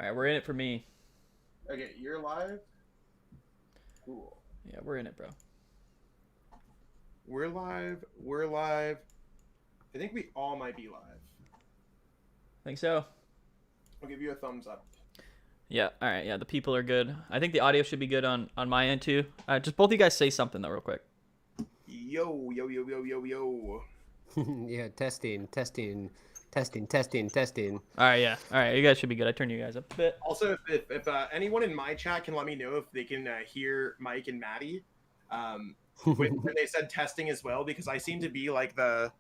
All right, we're in it for me. Okay, you're live? Cool. Yeah, we're in it, bro. We're live. We're live. I think we all might be live. Think so? I'll give you a thumbs up. Yeah, all right, yeah, the people are good. I think the audio should be good on my end, too. Just both of you guys say something, though, real quick. Yo, yo, yo, yo, yo, yo. Yeah, testing. All right, yeah. All right, you guys should be good. I turned you guys up a bit. Also, if anyone in my chat can let me know if they can hear Mike and Maddie when they said testing as well, because I seem to be like the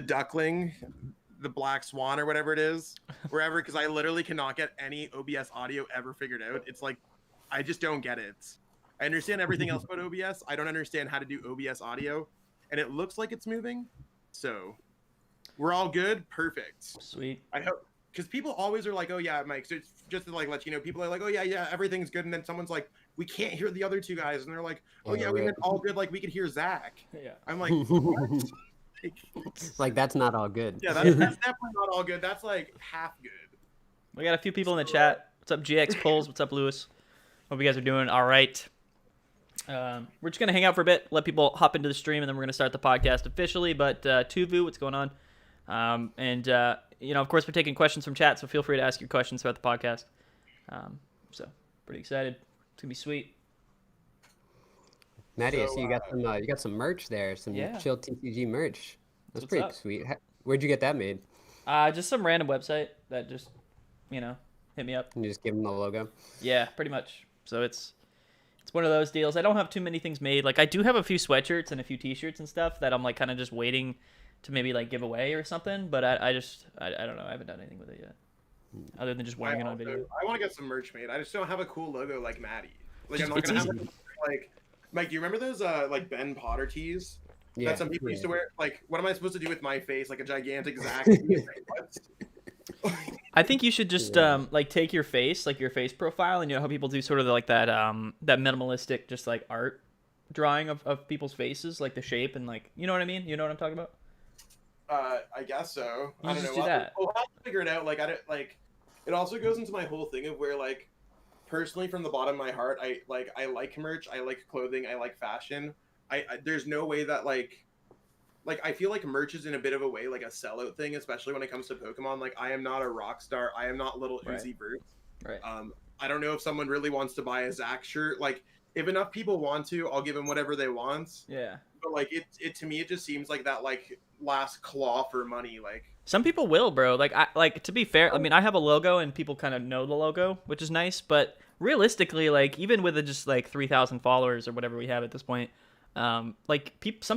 duckling, the black swan or whatever it is, wherever, because I literally cannot get any OBS audio ever figured out. It's like, I just don't get it. I understand everything else about OBS. I don't understand how to do OBS audio, and it looks like it's moving. So we're all good. Perfect. Sweet. I hope, because people always are like, oh yeah, Mike. So it's just to like let you know, people are like, oh yeah, everything's good, and then someone's like, we can't hear the other two guys, and they're like, oh yeah, we meant all good, like we could hear Zach. Yeah. I'm like, what? Like that's not all good. Yeah, that's definitely not all good. That's like half good. We got a few people in the chat. What's up, GX Pulls? What's up, Lewis? Hope you guys are doing all right. We're just going to hang out for a bit, let people hop into the stream, and then we're going to start the podcast officially. But Tuvu, what's going on? Of course, we're taking questions from chat, so feel free to ask your questions throughout the podcast. So, pretty excited. It's going to be sweet. Maddie, I see you got some merch there, some Chill TCG merch. That's What's pretty up? sweet. Where'd you get that made? Just some random website that just, hit me up. And you just give them the logo? Yeah, pretty much. So it's one of those deals. I don't have too many things made. Like I do have a few sweatshirts and a few t-shirts and stuff that I'm like kind of just waiting to maybe like give away or something. But I don't know. I haven't done anything with it yet, other than just wearing it on video. I want to get some merch made. I just don't have a cool logo like Maddie. Like I'm not gonna have like Mike. Do you remember those like Ben Potter tees that some people used to wear? Like, what am I supposed to do with my face? Like a gigantic Zach? I think you should just like take your face, like your face profile, and you know how people do sort of like that that minimalistic just like art drawing of people's faces, like the shape and like, you know what I mean? You know what I'm talking about? I guess so. You I don't just know. do that. We'll have to figure it out. Like I don't like. It also goes into my whole thing of where like, personally from the bottom of my heart, I like merch. I like clothing. I like fashion. I there's no way that like I feel like merch is in a bit of a way like a sellout thing, especially when it comes to Pokemon. Like I am not a rock star. I am not little Uzi Vert. Right. I don't know if someone really wants to buy a Zach shirt. Like if enough people want to, I'll give them whatever they want. Yeah. But like it to me, it just seems like that like last claw for money. Like some people will, bro. Like to be fair, I mean, I have a logo and people kind of know the logo, which is nice. But realistically, like even with just like 3,000 followers or whatever we have at this point, some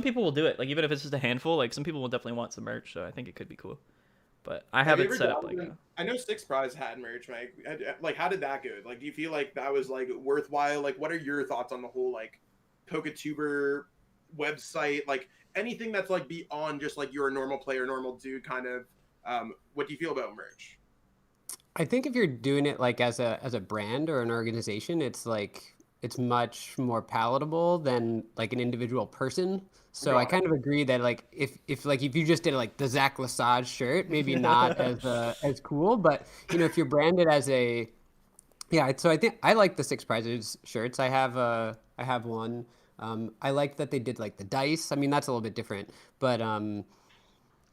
people will do it. Like even if it's just a handful, like some people will definitely want some merch. So I think it could be cool. But I haven't set up like that. I know Six Prize had merch, Mike. Like how did that go? Like do you feel like that was like worthwhile? Like what are your thoughts on the whole like PokeTuber website? Like anything that's like beyond just like you're a normal player, normal dude kind of. What do you feel about merch? I think if you're doing it like as a brand or an organization, it's much more palatable than like an individual person. So I kind of agree that like if you just did like the Zach Lesage shirt, maybe not as cool, but if you're branded as a so I think I like the Six Prizes shirts. I have one. I like that they did like the dice. I mean that's a little bit different, but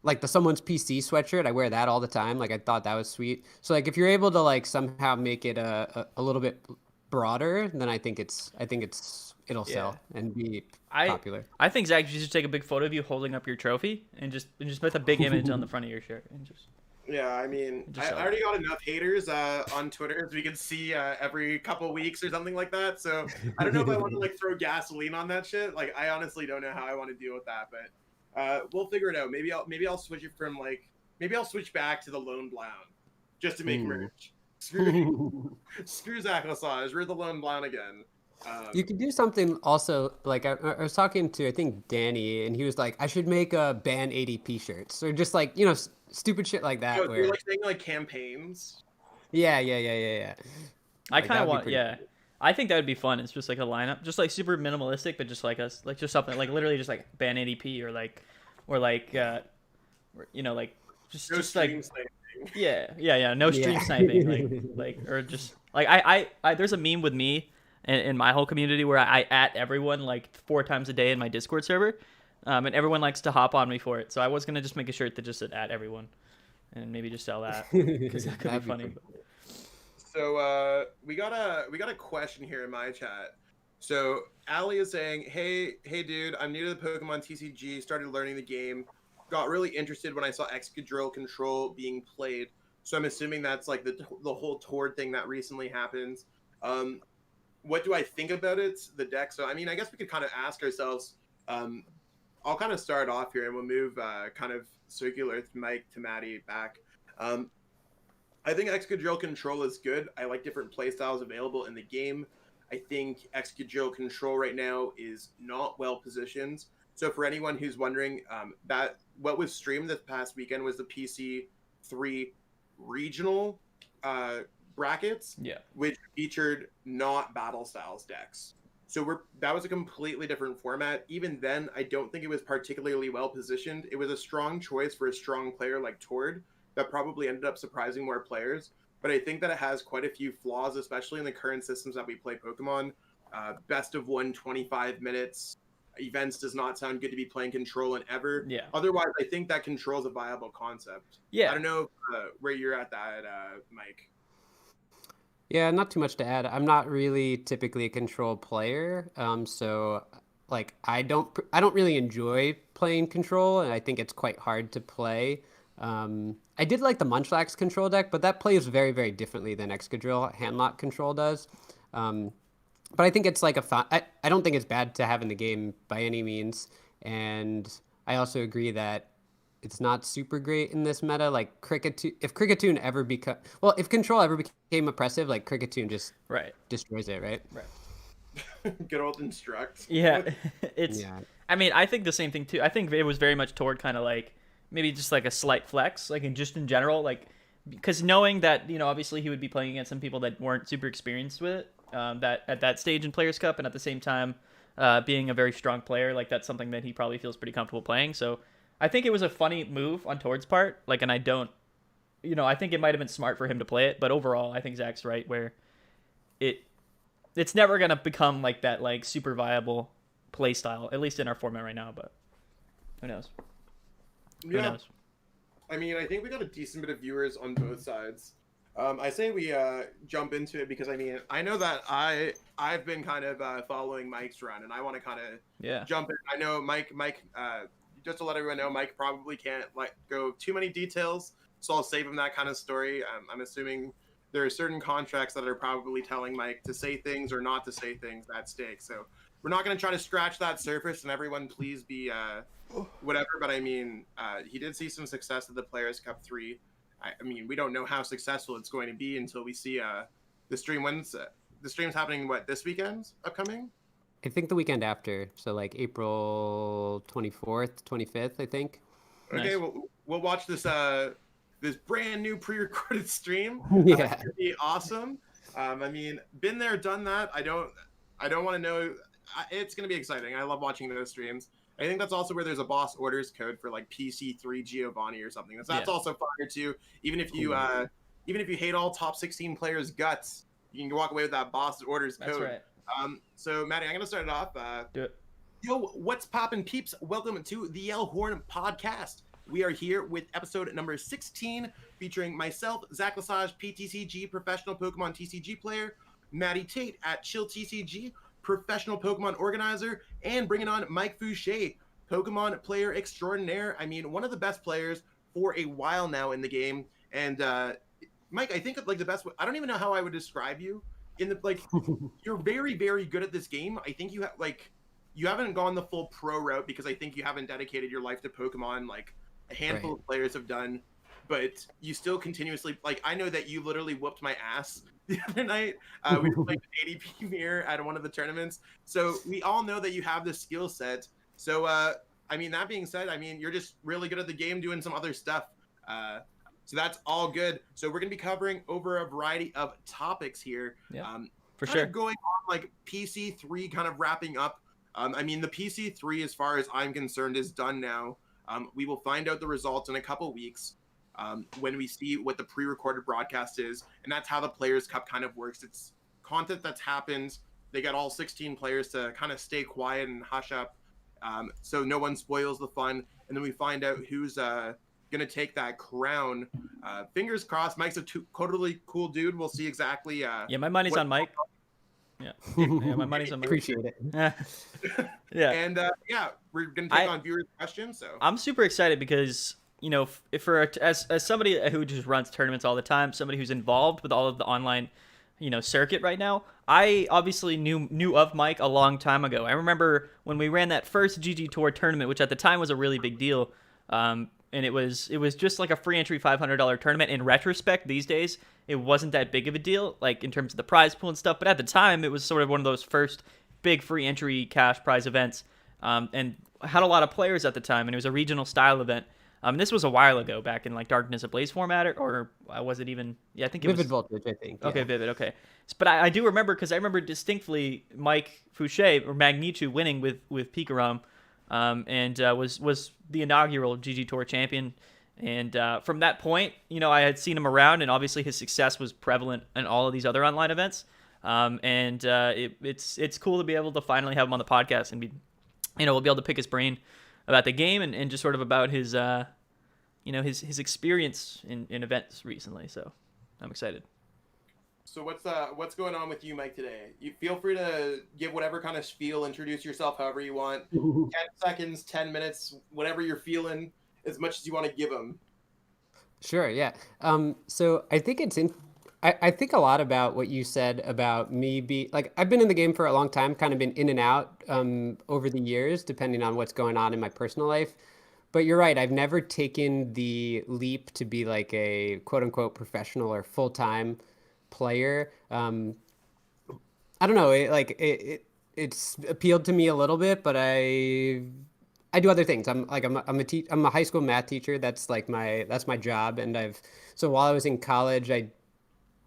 like the someone's PC sweatshirt, I wear that all the time. Like I thought that was sweet. So like if you're able to like somehow make it a little bit broader, then I think it'll sell and be popular. I think Zach, you should take a big photo of you holding up your trophy and just put a big image on the front of your shirt and just. Yeah, I mean, I already got enough haters on Twitter as we can see every couple weeks or something like that. So I don't know if I want to like throw gasoline on that shit. Like I honestly don't know how I want to deal with that, but we'll figure it out. Maybe I'll switch it from like I'll switch back to the Lone Blound just to make merch. Screw Zach Lesage. We're the Lone Blound again. You could do something also like I was talking to I think Danny and he was like I should make a ban ADP shirts or just like stupid shit like that. You're like saying like campaigns. Yeah. I kind of want I think that would be fun. It's just like a lineup, just like super minimalistic, but just like us, like just something like literally just like ban ADP or like just like Yeah. No stream sniping, or just like I there's a meme with me in my whole community where I at everyone like 4 times a day in my Discord server, and everyone likes to hop on me for it. So I was gonna just make a shirt that just said at everyone, and maybe just sell that because that could be funny. So we got a question here in my chat. So Ali is saying, hey dude, I'm new to the Pokemon TCG, started learning the game, got really interested when I saw Excadrill Control being played. So I'm assuming that's like the whole Tord thing that recently happened. What do I think about it, the deck? So I mean, I guess we could kind of ask ourselves. I'll kind of start off here, and we'll move kind of circular to Mike to Maddie back. I think Excadrill Control is good. I like different playstyles available in the game. I think Excadrill Control right now is not well positioned. So for anyone who's wondering, that what was streamed this past weekend was the PC3 regional brackets, which featured not battle styles decks. So that was a completely different format. Even then, I don't think it was particularly well positioned. It was a strong choice for a strong player like Tord that probably ended up surprising more players. But I think that it has quite a few flaws, especially in the current systems that we play Pokemon. Best of 1, 25 minutes. Events does not sound good to be playing Control in ever. Yeah. Otherwise, I think that Control is a viable concept. Yeah. I don't know where you're at that, Mike. Yeah, not too much to add. I'm not really typically a Control player, so like I don't really enjoy playing Control, and I think it's quite hard to play. I did like the Munchlax Control deck, but that plays very, very differently than Excadrill Handlock Control does. But I think it's like I don't think it's bad to have in the game by any means. And I also agree that it's not super great in this meta. Like if Kricketune ever if Control ever became oppressive, like Kricketune just destroys it, right? Good old Instruct. Yeah, I mean, I think the same thing too. I think it was very much toward kind of like maybe just like a slight flex, like in general, like because knowing that obviously he would be playing against some people that weren't super experienced with it, that at that stage in Players Cup, and at the same time being a very strong player, like that's something that he probably feels pretty comfortable playing. So I think it was a funny move on Tord's part, like, and I think it might have been smart for him to play it, but overall I think Zach's right where it's never gonna become like that like super viable play style, at least in our format right now, but who knows. Who knows? I mean, I think we got a decent bit of viewers on both sides. I say we jump into it because I mean, I know that I've been kind of following Mike's run, and I want to kind of jump in. I know Mike. Just to let everyone know, Mike probably can't go too many details, so I'll save him that kind of story. I'm assuming there are certain contracts that are probably telling Mike to say things or not to say things at stake. So we're not going to try to scratch that surface, and everyone please be whatever. But I mean, he did see some success at the Players Cup 3. I mean, we don't know how successful it's going to be until we see the stream. When's the stream's happening? What, this weekend upcoming? I think the weekend after, so like April 24th, 25th, I think. Okay, nice. We'll watch this this brand new pre-recorded stream. Yeah, it's gonna be awesome. I mean, been there, done that. I don't want to know. It's gonna be exciting. I love watching those streams. I think that's also where there's a boss orders code for like PC3 Giovanni or something. That's also fire too. Even if you hate all top 16 players' guts, you can walk away with that boss orders code. That's right. So Maddie, I'm gonna start it off. Do it. Yo, what's poppin', peeps? Welcome to the Yell Horn podcast. We are here with episode number 16, featuring myself, Zach Lesage, PTCG, professional Pokemon TCG player, Maddie Tate at Chill TCG, professional Pokemon organizer, and bringing on Mike Fouchet, Pokemon player extraordinaire. I mean, one of the best players for a while now in the game. And Mike, I think like the best way, I don't even know how I would describe you. You're very, very good at this game. I think you haven't gone the full pro route because I think you haven't dedicated your life to Pokemon like a handful of players have done, but you still continuously, I know that you literally whooped my ass the other night. We were playing ADP Mirror at one of the tournaments. So we all know that you have this skill set. So, I mean, that being said, I mean, you're just really good at the game doing some other stuff. So that's all good. So we're going to be covering over a variety of topics here. Yeah, for sure. Going on like PC3 kind of wrapping up. I mean, the PC3, as far as I'm concerned, is done now. We will find out the results in a couple weeks. when we see what the pre-recorded broadcast is, and that's how the Players Cup kind of works. It's content that's happened. They get all 16 players to kind of stay quiet and hush up, so no one spoils the fun, and then we find out who's gonna take that crown. Fingers crossed. Mike's a totally cool dude. We'll see exactly. Yeah, my money's on Mike. Yeah, yeah, my money's on Mike. Appreciate it. Yeah, and we're gonna take on viewers' questions. So I'm super excited because as somebody who just runs tournaments all the time, somebody who's involved with all of the online, circuit right now, I obviously knew of Mike a long time ago. I remember when we ran that first GG Tour tournament, which at the time was a really big deal. And it was just like a free entry $500 tournament. In retrospect, these days, it wasn't that big of a deal, like in terms of the prize pool and stuff. But at the time, it was sort of one of those first big free entry cash prize events, and had a lot of players at the time. And it was a regional style event. This was a while ago, back in like Darkness Ablaze format, or was it even? Yeah, I think it Vivid was Voltage, I think. Okay, Vivid. Okay, but I do remember, because I remember distinctly Mike Fouchet or Mewtwo winning with Pikarom. And was the inaugural GG Tour champion. And from that point, I had seen him around, and obviously his success was prevalent in all of these other online events. It's cool to be able to finally have him on the podcast and we'll be able to pick his brain about the game and just sort of about his his experience in events recently. So I'm excited. So what's going on with you, Mike, today? You feel free to give whatever kind of spiel, introduce yourself however you want. 10 seconds, 10 minutes, whatever you're feeling, as much as you want to give them. Sure, yeah. So I think I think a lot about what you said about me I've been in the game for a long time, kind of been in and out over the years, depending on what's going on in my personal life. But you're right, I've never taken the leap to be like a quote unquote professional or full-time player. I don't know, it's appealed to me a little bit, but I do other things. I'm a high school math teacher. That's my job. And so while I was in college, I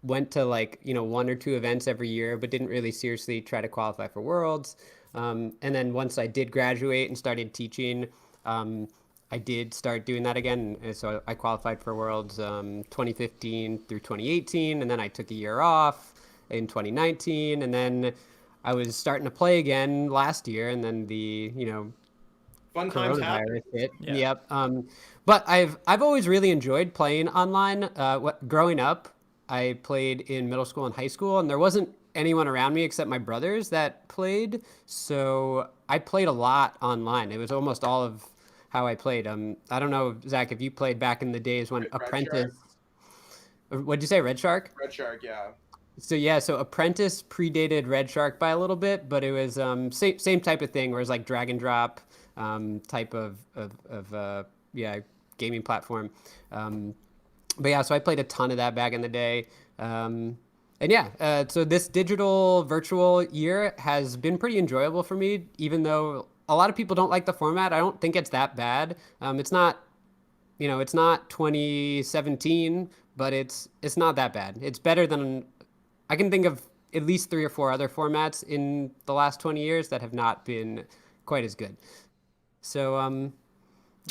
went to one or two events every year, but didn't really seriously try to qualify for Worlds. And then once I did graduate and started teaching, I did start doing that again. And so I qualified for Worlds 2015 through 2018, and then I took a year off in 2019, and then I was starting to play again last year, and then the fun times coronavirus hit. Yeah. Yep. But I've always really enjoyed playing online. Growing up, I played in middle school and high school, and there wasn't anyone around me except my brothers that played. So I played a lot online. It was almost all of how I played. I don't know, Zach, if you played back in the days when Apprentice. What'd you say, Red Shark? Red Shark, yeah. So Apprentice predated Red Shark by a little bit, but it was same type of thing, where it's like drag and drop type of gaming platform. But yeah, so I played a ton of that back in the day. So this digital virtual year has been pretty enjoyable for me, even though a lot of people don't like the format. I don't think it's that bad. It's not 2017, but it's not that bad. It's better than, I can think of at least 3 or 4 other formats in the last 20 years that have not been quite as good. So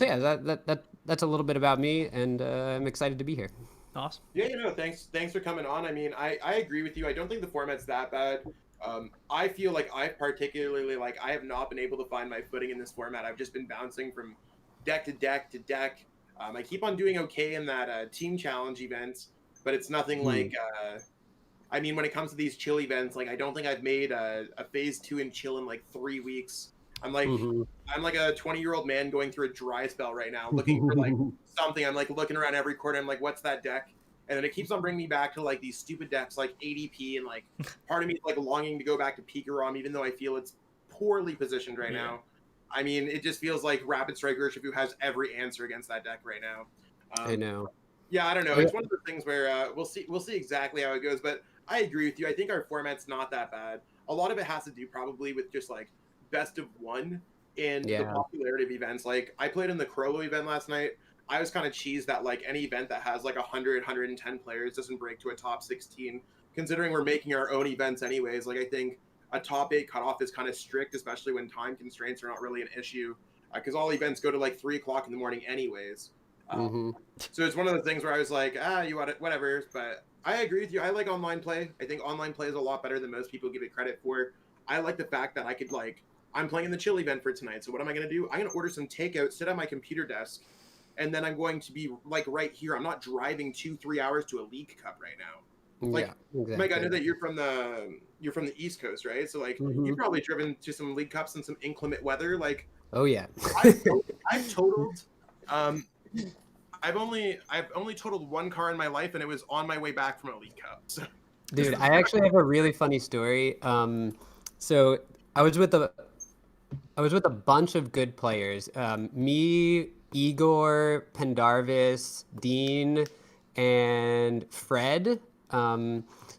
yeah, that's a little bit about me, and I'm excited to be here. Awesome. Yeah, thanks for coming on. I mean, I agree with you. I don't think the format's that bad. I feel like I have not been able to find my footing in this format. I've just been bouncing from deck to deck to deck. I keep on doing okay in that team challenge event, but it's nothing like. I mean, when it comes to these chill events, I don't think I've made a phase 2 in chill in 3 weeks. I'm like a 20-year-old man going through a dry spell right now, looking for something. I'm looking around every corner. I'm like, what's that deck? And then it keeps on bringing me back to these stupid decks like ADP, and part of me is longing to go back to Pikarom, even though I feel it's poorly positioned right now. I mean, it just feels like Rapid Strike Urshifu has every answer against that deck right now. I know. Yeah, I don't know. It's one of the things where we'll see exactly how it goes. But I agree with you. I think our format's not that bad. A lot of it has to do probably with just best of one in the popularity of events. I played in the Crollo event last night. I was kind of cheesed that any event that has 100, 110 players doesn't break to a top 16, considering we're making our own events anyways. I think a top 8 cutoff is kind of strict, especially when time constraints are not really an issue, because all events go to 3 o'clock in the morning anyways. So it's one of the things where I was like, you want it, whatever. But I agree with you. I like online play. I think online play is a lot better than most people give it credit for. I like the fact that I could I'm playing in the chill event for tonight. So what am I going to do? I'm going to order some takeout, sit at my computer desk, and then I'm going to be right here. I'm not driving 2-3 hours to a League Cup right now. Exactly. Mike, I know that you're from the East Coast, right? So you've probably driven to some League Cups in some inclement weather. Oh yeah. I've totaled. I've only totaled one car in my life, and it was on my way back from a League Cup. So. Dude, I actually have a really funny story. So I was with a bunch of good players. Me, Igor, Pendarvis, Dean, and Fred.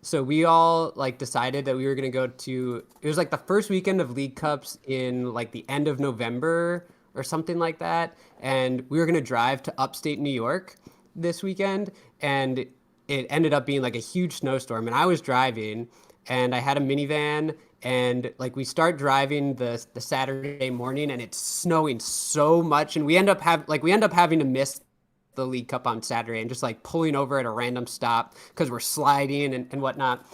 So we all decided that we were gonna go to. It was the first weekend of League Cups in the end of November or something like that, and we were gonna drive to upstate New York this weekend, and it ended up being a huge snowstorm, and I was driving, and I had a minivan, and we start driving the Saturday morning, and it's snowing so much, and we end up having to miss the League Cup on Saturday and just pulling over at a random stop because we're sliding and whatnot.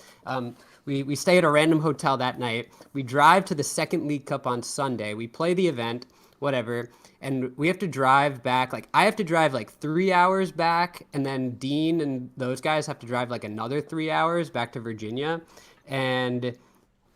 We stay at a random hotel that night. We drive to the second League Cup on Sunday. We play the event, whatever, and we have to drive back. I have to drive 3 hours back, and then Dean and those guys have to drive another 3 hours back to Virginia. And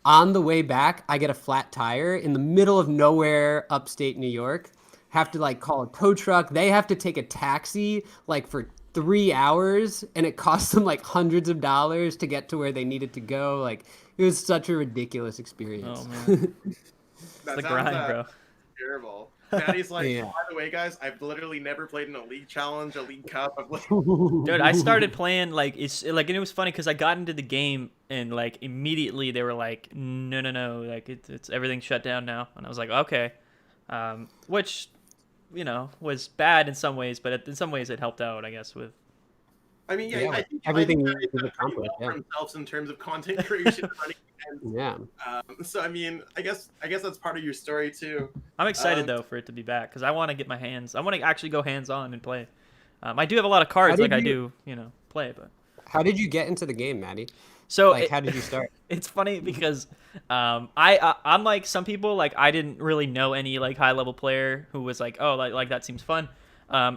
on the way back, I get a flat tire in the middle of nowhere, upstate New York. Have to call a tow truck. They have to take a taxi for 3 hours, and it cost them hundreds of dollars to get to where they needed to go. It was such a ridiculous experience. Oh man, it's the grind, bro. Terrible. Patty's by the way, guys, I've literally never played in a league challenge, a League Cup. Dude, I started playing and it was funny because I got into the game and immediately they were no, it's everything's shut down now, and I was like, okay, which was bad in some ways, but in some ways it helped out, I guess. With I mean, I think everything is accomplished for themselves in terms of content creation. So I mean, I guess that's part of your story too. I'm excited though for it to be back because I want to get my hands. I want to actually go hands on and play. I do have a lot of cards I do play, but how did you get into the game, Maddie? So how did you start? It's funny because I'm like some people, I didn't really know any high level player who was oh that seems fun.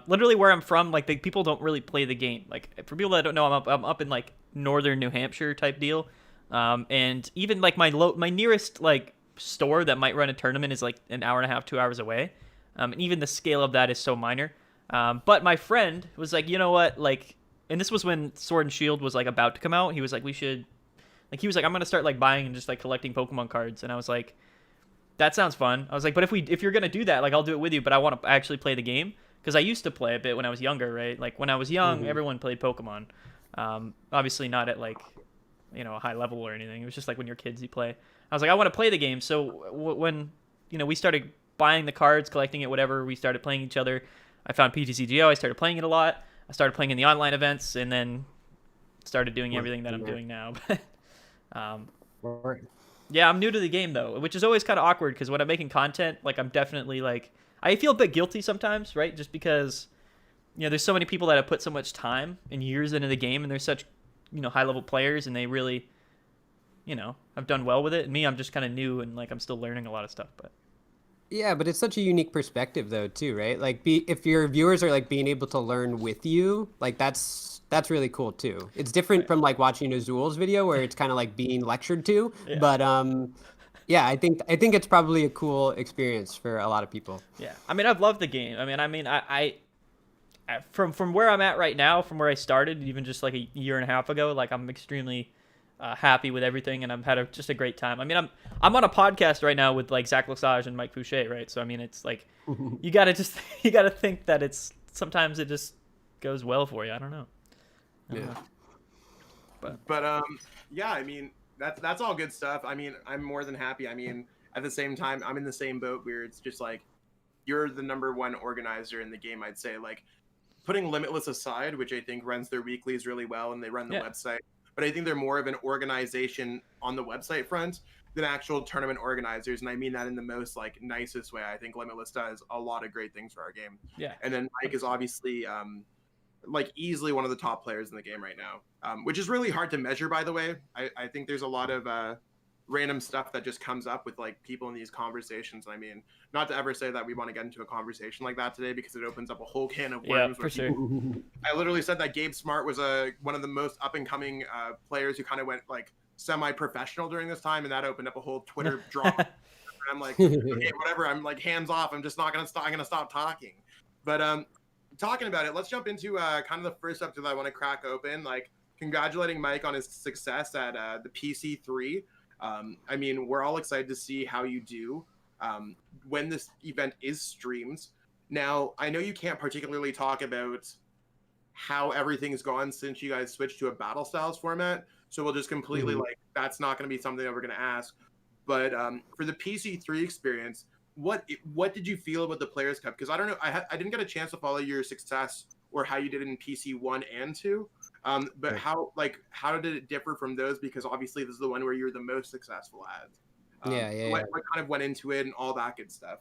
Literally where I'm from, people don't really play the game. For people that don't know, I'm up in northern New Hampshire type deal. And even my nearest store that might run a tournament is an hour and a half, 2 hours away. And even the scale of that is so minor. But my friend was you know what, and this was when Sword and Shield was about to come out. He was we should, he was I'm gonna start buying and just collecting Pokemon cards. And I was that sounds fun. I was but if you're gonna do that, I'll do it with you. But I want to actually play the game because I used to play a bit when I was younger, right? When I was young, everyone played Pokemon. Obviously not at a high level or anything. It was just when you're kids, you play. I was I want to play the game. So when we started buying the cards, collecting it, whatever, we started playing each other. I found PTCGO. I started playing it a lot. I started playing in the online events, and then started doing everything that I'm doing now. Yeah, I'm new to the game though, which is always kind of awkward because when I'm making content, I'm definitely I feel a bit guilty sometimes, right? Just because there's so many people that have put so much time and years into the game, and they're such high level players, and they really have done well with it. And me, I'm just kind of new, and I'm still learning a lot of stuff. But yeah, but it's such a unique perspective though too, right? If your viewers are being able to learn with you, that's really cool too. It's different from watching Azul's video where it's kind of being lectured to. Yeah. But yeah, I think it's probably a cool experience for a lot of people. Yeah, I mean, I've loved the game. I from where I'm at right now, from where I started, even just a year and a half ago, I'm extremely happy with everything, and I've had just a great time. I mean, I'm on a podcast right now with Zach Lesage and Mike Fouchet, right? So I mean, it's you gotta think that it's sometimes it just goes well for you. I don't know. But yeah, I mean that's all good stuff. I mean, I'm more than happy. I mean, at the same time, I'm in the same boat where it's just you're the number one organizer in the game. I'd say putting Limitless aside, which I think runs their weeklies really well, and they run the website. But I think they're more of an organization on the website front. than actual tournament organizers, and I mean that in the most like nicest way. I think Limitless does a lot of great things for our game. Yeah. And then Mike is obviously like easily one of the top players in the game right now, which is really hard to measure, by the way. I think there's a lot of random stuff that just comes up with like people in these conversations. I mean, not to ever say that we want to get into a conversation like that today, because it opens up a whole can of worms. Yeah, for sure. I literally said that Gabe Smart was one of the most up and coming players who kind of went like semi-professional during this time, and that opened up a whole Twitter drama. I'm like, okay, whatever. I'm like hands off. I'm just not gonna stop. I'm gonna stop talking. But talking about it, let's jump into kind of the first up that I want to crack open. Like, congratulating Mike on his success at the PC3. I mean, we're all excited to see how you do when this event is streamed. Now, I know you can't particularly talk about how everything's gone since you guys switched to a battle styles format, so we'll just completely like, that's not going to be something that we're going to ask. But for the PC3 experience, what did you feel about the Players Cup? Because I don't know, I didn't get a chance to follow your success or how you did in PC 1 and 2. But how did it differ from those? Because obviously this is the one where you're the most successful at. What kind of went into it and all that good stuff?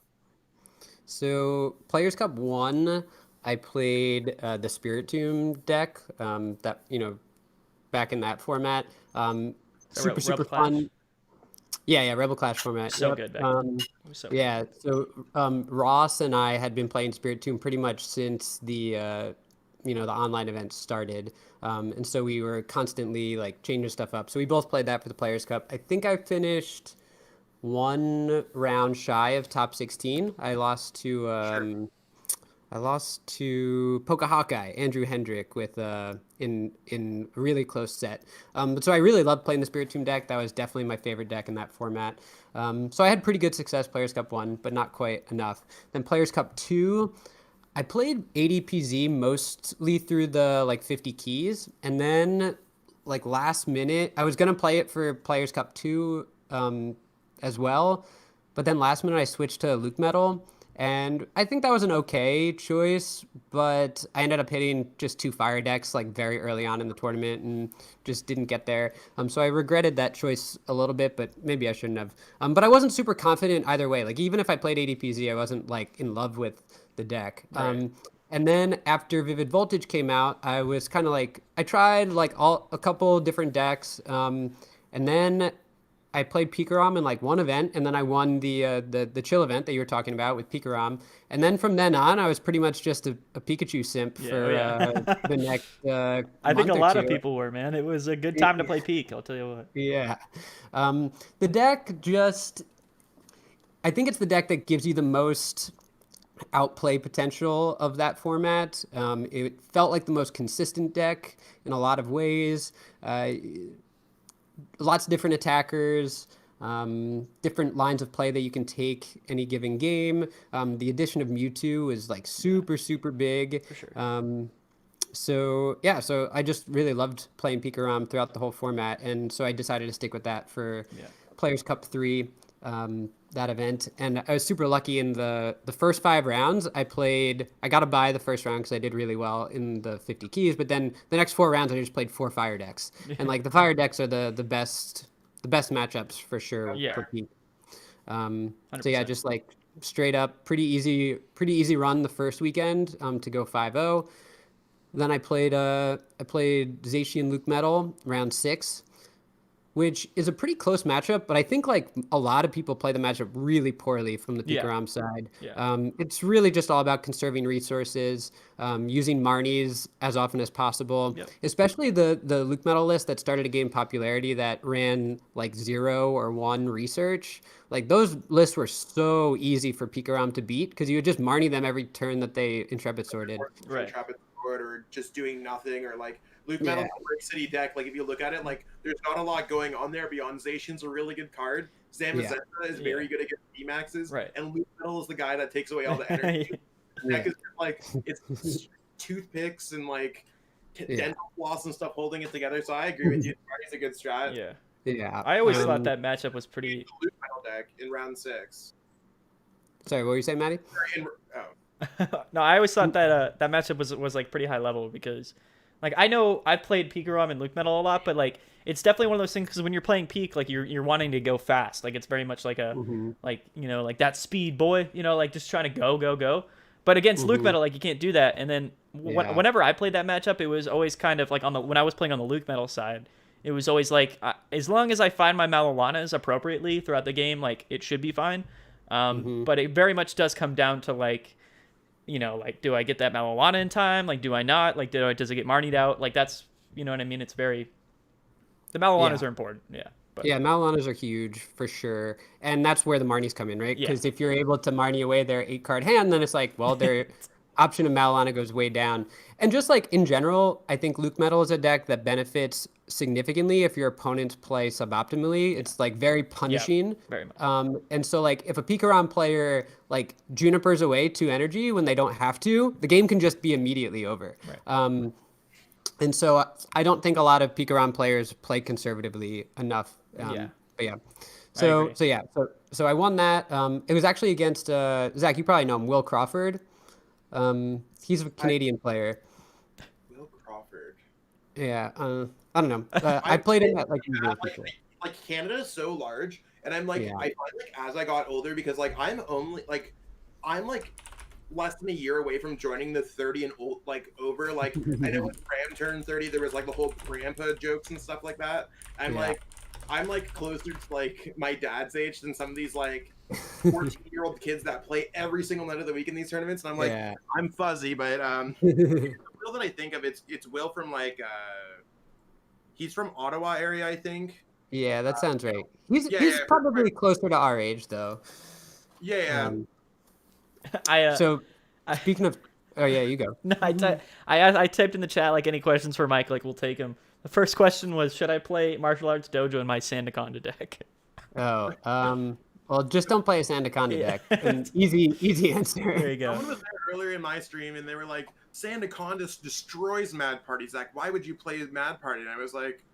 So Players Cup 1, I played the Spirit Tomb deck. That back in that format. Super fun. Yeah, Rebel Clash format. So good back then. So Ross and I had been playing Spirit Tomb pretty much since the the online event started, and so we were constantly like changing stuff up. So we both played that for the Players Cup. I think I finished one round shy of top 16. I lost to Poke Hawkeye, Andrew Hendrick, with in a really close set. But so I really loved playing the Spirit Tomb deck. That was definitely my favorite deck in that format. So I had pretty good success Players Cup 1, but not quite enough. Then Players Cup 2, I played ADPZ mostly through the like 50 keys, and then like last minute, I was gonna play it for Players Cup 2 as well, but then last minute I switched to Luke Metal. And I think that was an okay choice, but I ended up hitting just 2 fire decks like very early on in the tournament and just didn't get there. So I regretted that choice a little bit, but maybe I shouldn't have. But I wasn't super confident either way. Like even if I played ADPZ, I wasn't like in love with the deck. Right. And then after Vivid Voltage came out, I was kind of like, I tried like a couple different decks, and then I played Pikarom in like one event, and then I won the chill event that you were talking about with Pikarom. And then from then on, I was pretty much just a Pikachu simp for the next I think a lot of two. people were, man. It was a good time to play Peak, I'll tell you what. Yeah. The deck I think it's the deck that gives you the most outplay potential of that format. It felt like the most consistent deck in a lot of ways. Lots of different attackers, different lines of play that you can take any given game. The addition of Mewtwo is like super big. For sure. So I just really loved playing Pikarom throughout the whole format, and so I decided to stick with that for Players Cup 3, that event. And I was super lucky in the first 5 rounds. I got to buy the first round because I did really well in the 50 keys, but then the next 4 rounds I just played 4 fire decks. And like the fire decks are the best matchups for sure for Peak. So yeah, just like straight up pretty easy run the first weekend to go 5-0. Then I played Zacian Luke Metal round 6, which is a pretty close matchup, but I think like a lot of people play the matchup really poorly from the Pikarom side. Yeah. It's really just all about conserving resources, using Marnies as often as possible, especially the Luke Metal list that started to gain popularity that ran like 0 or 1 research. Like those lists were so easy for Pikarom to beat because you would just Marnie them every turn that they Intrepid sorted. Right. Intrepid Sword or just doing nothing, or like Luke Metal's a Brick City deck. Like if you look at it, like there's not a lot going on there beyond Zacian's a really good card. Zamazenta is very good against VMAXs, right? And Luke Metal is the guy that takes away all the energy. The deck is like it's toothpicks and like dental floss and stuff holding it together. So I agree with you. It's a good strat. Yeah. I always thought that matchup was pretty. Luke Metal deck in round 6. Sorry, what were you saying, Maddie? No, I always thought that that matchup was like pretty high level because Like I know I've played Pikarom and Luke Metal a lot, but like it's definitely one of those things because when you're playing Peak, like you're wanting to go fast. Like it's very much like a like like that speed boy, like just trying to go. But against Luke Metal, like you can't do that. And then whenever I played that matchup, it was always kind of like when I was playing on the Luke Metal side, it was always like as long as I find my Malalanas appropriately throughout the game, like it should be fine. But it very much does come down to like, like do I get that Malalana in time? Like do I not? Like does it get Marnied out? Like that's what I mean. It's very the Malalanas are important. Yeah. But. Yeah, Malalanas are huge for sure, and that's where the Marnies come in, right? Because if you're able to Marnie away their 8-card hand, then it's like, well, their option of Malalana goes way down. And just like in general, I think Luke Metal is a deck that benefits significantly if your opponents play suboptimally. It's like very punishing. Yeah, very much. And so like if a Pikarom player like Junipers away 2 energy when they don't have to, the game can just be immediately over. Right. And so I don't think a lot of Pikarom players play conservatively enough. Yeah. But yeah. So I won that. It was actually against Zach. You probably know him, Will Crawford. He's a Canadian player. Will Crawford. Yeah. I don't know. I played him at like Canada is so large, and I'm like I find like as I got older because like I'm less than a year away from joining the 30 and old over. Like I know when Pram turned 30, there was like the whole grandpa jokes and stuff like that. I'm like closer to like my dad's age than some of these like 14-year-old kids that play every single night of the week in these tournaments. And I'm like, I'm fuzzy, but the Will that I think of, it's Will from like he's from Ottawa area, I think. Yeah, that sounds right. He's probably closer to our age though. Yeah. So speaking of, oh yeah, you go. No, I typed in the chat like any questions for Mike, like we'll take them. The first question was, should I play Martial Arts Dojo in my Sandaconda deck? Well, just don't play a Sandaconda deck. An easy answer. There you go. Someone was there earlier in my stream, and they were like, Sandaconda destroys Mad Party. Zach, why would you play Mad Party? And I was like,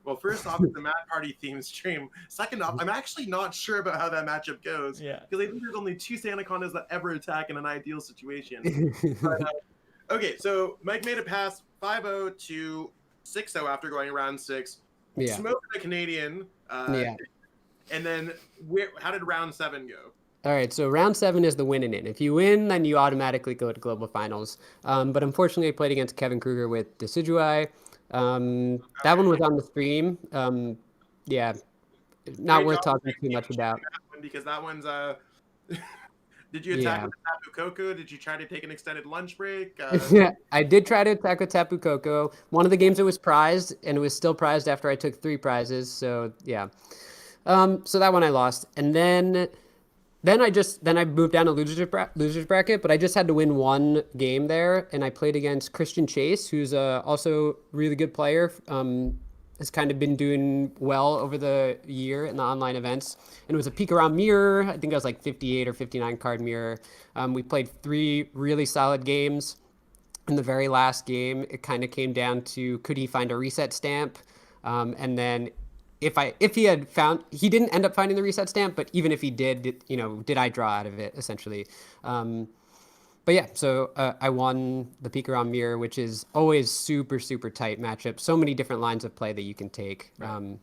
well, first off, it's the Mad Party themed stream. Second off, I'm actually not sure about how that matchup goes. Yeah. Because I think there's only 2 Sandacondas that ever attack in an ideal situation. But, okay, so Mike made a pass 5-0 to 6-0 after going round 6. Yeah. Smoked the Canadian. And then how did round 7 go? All right, so round 7 is the win and in. If you win, then you automatically go to global finals. But unfortunately, I played against Kevin Kruger with Decidueye. That one was on the stream. Not worth talking too much about. Because that one's did you attack with Tapu Koko? Did you try to take an extended lunch break? I did try to attack with Tapu Koko. One of the games it was prized, and it was still prized after I took 3 prizes. So yeah. So that one I lost, and then I moved down to losers bracket, but I just had to win 1 game there, and I played against Christian Chase, who's also a really good player. Has kind of been doing well over the year in the online events, and it was a Pikarom mirror. I think I was like 58 or 59 card mirror. We played 3 really solid games. In the very last game, it kind of came down to could he find a reset stamp, and then. If he had found, he didn't end up finding the reset stamp, but even if he did, did I draw out of it essentially? But yeah, so I won the Pikarom mirror, which is always super, super tight matchup. So many different lines of play that you can take. Right.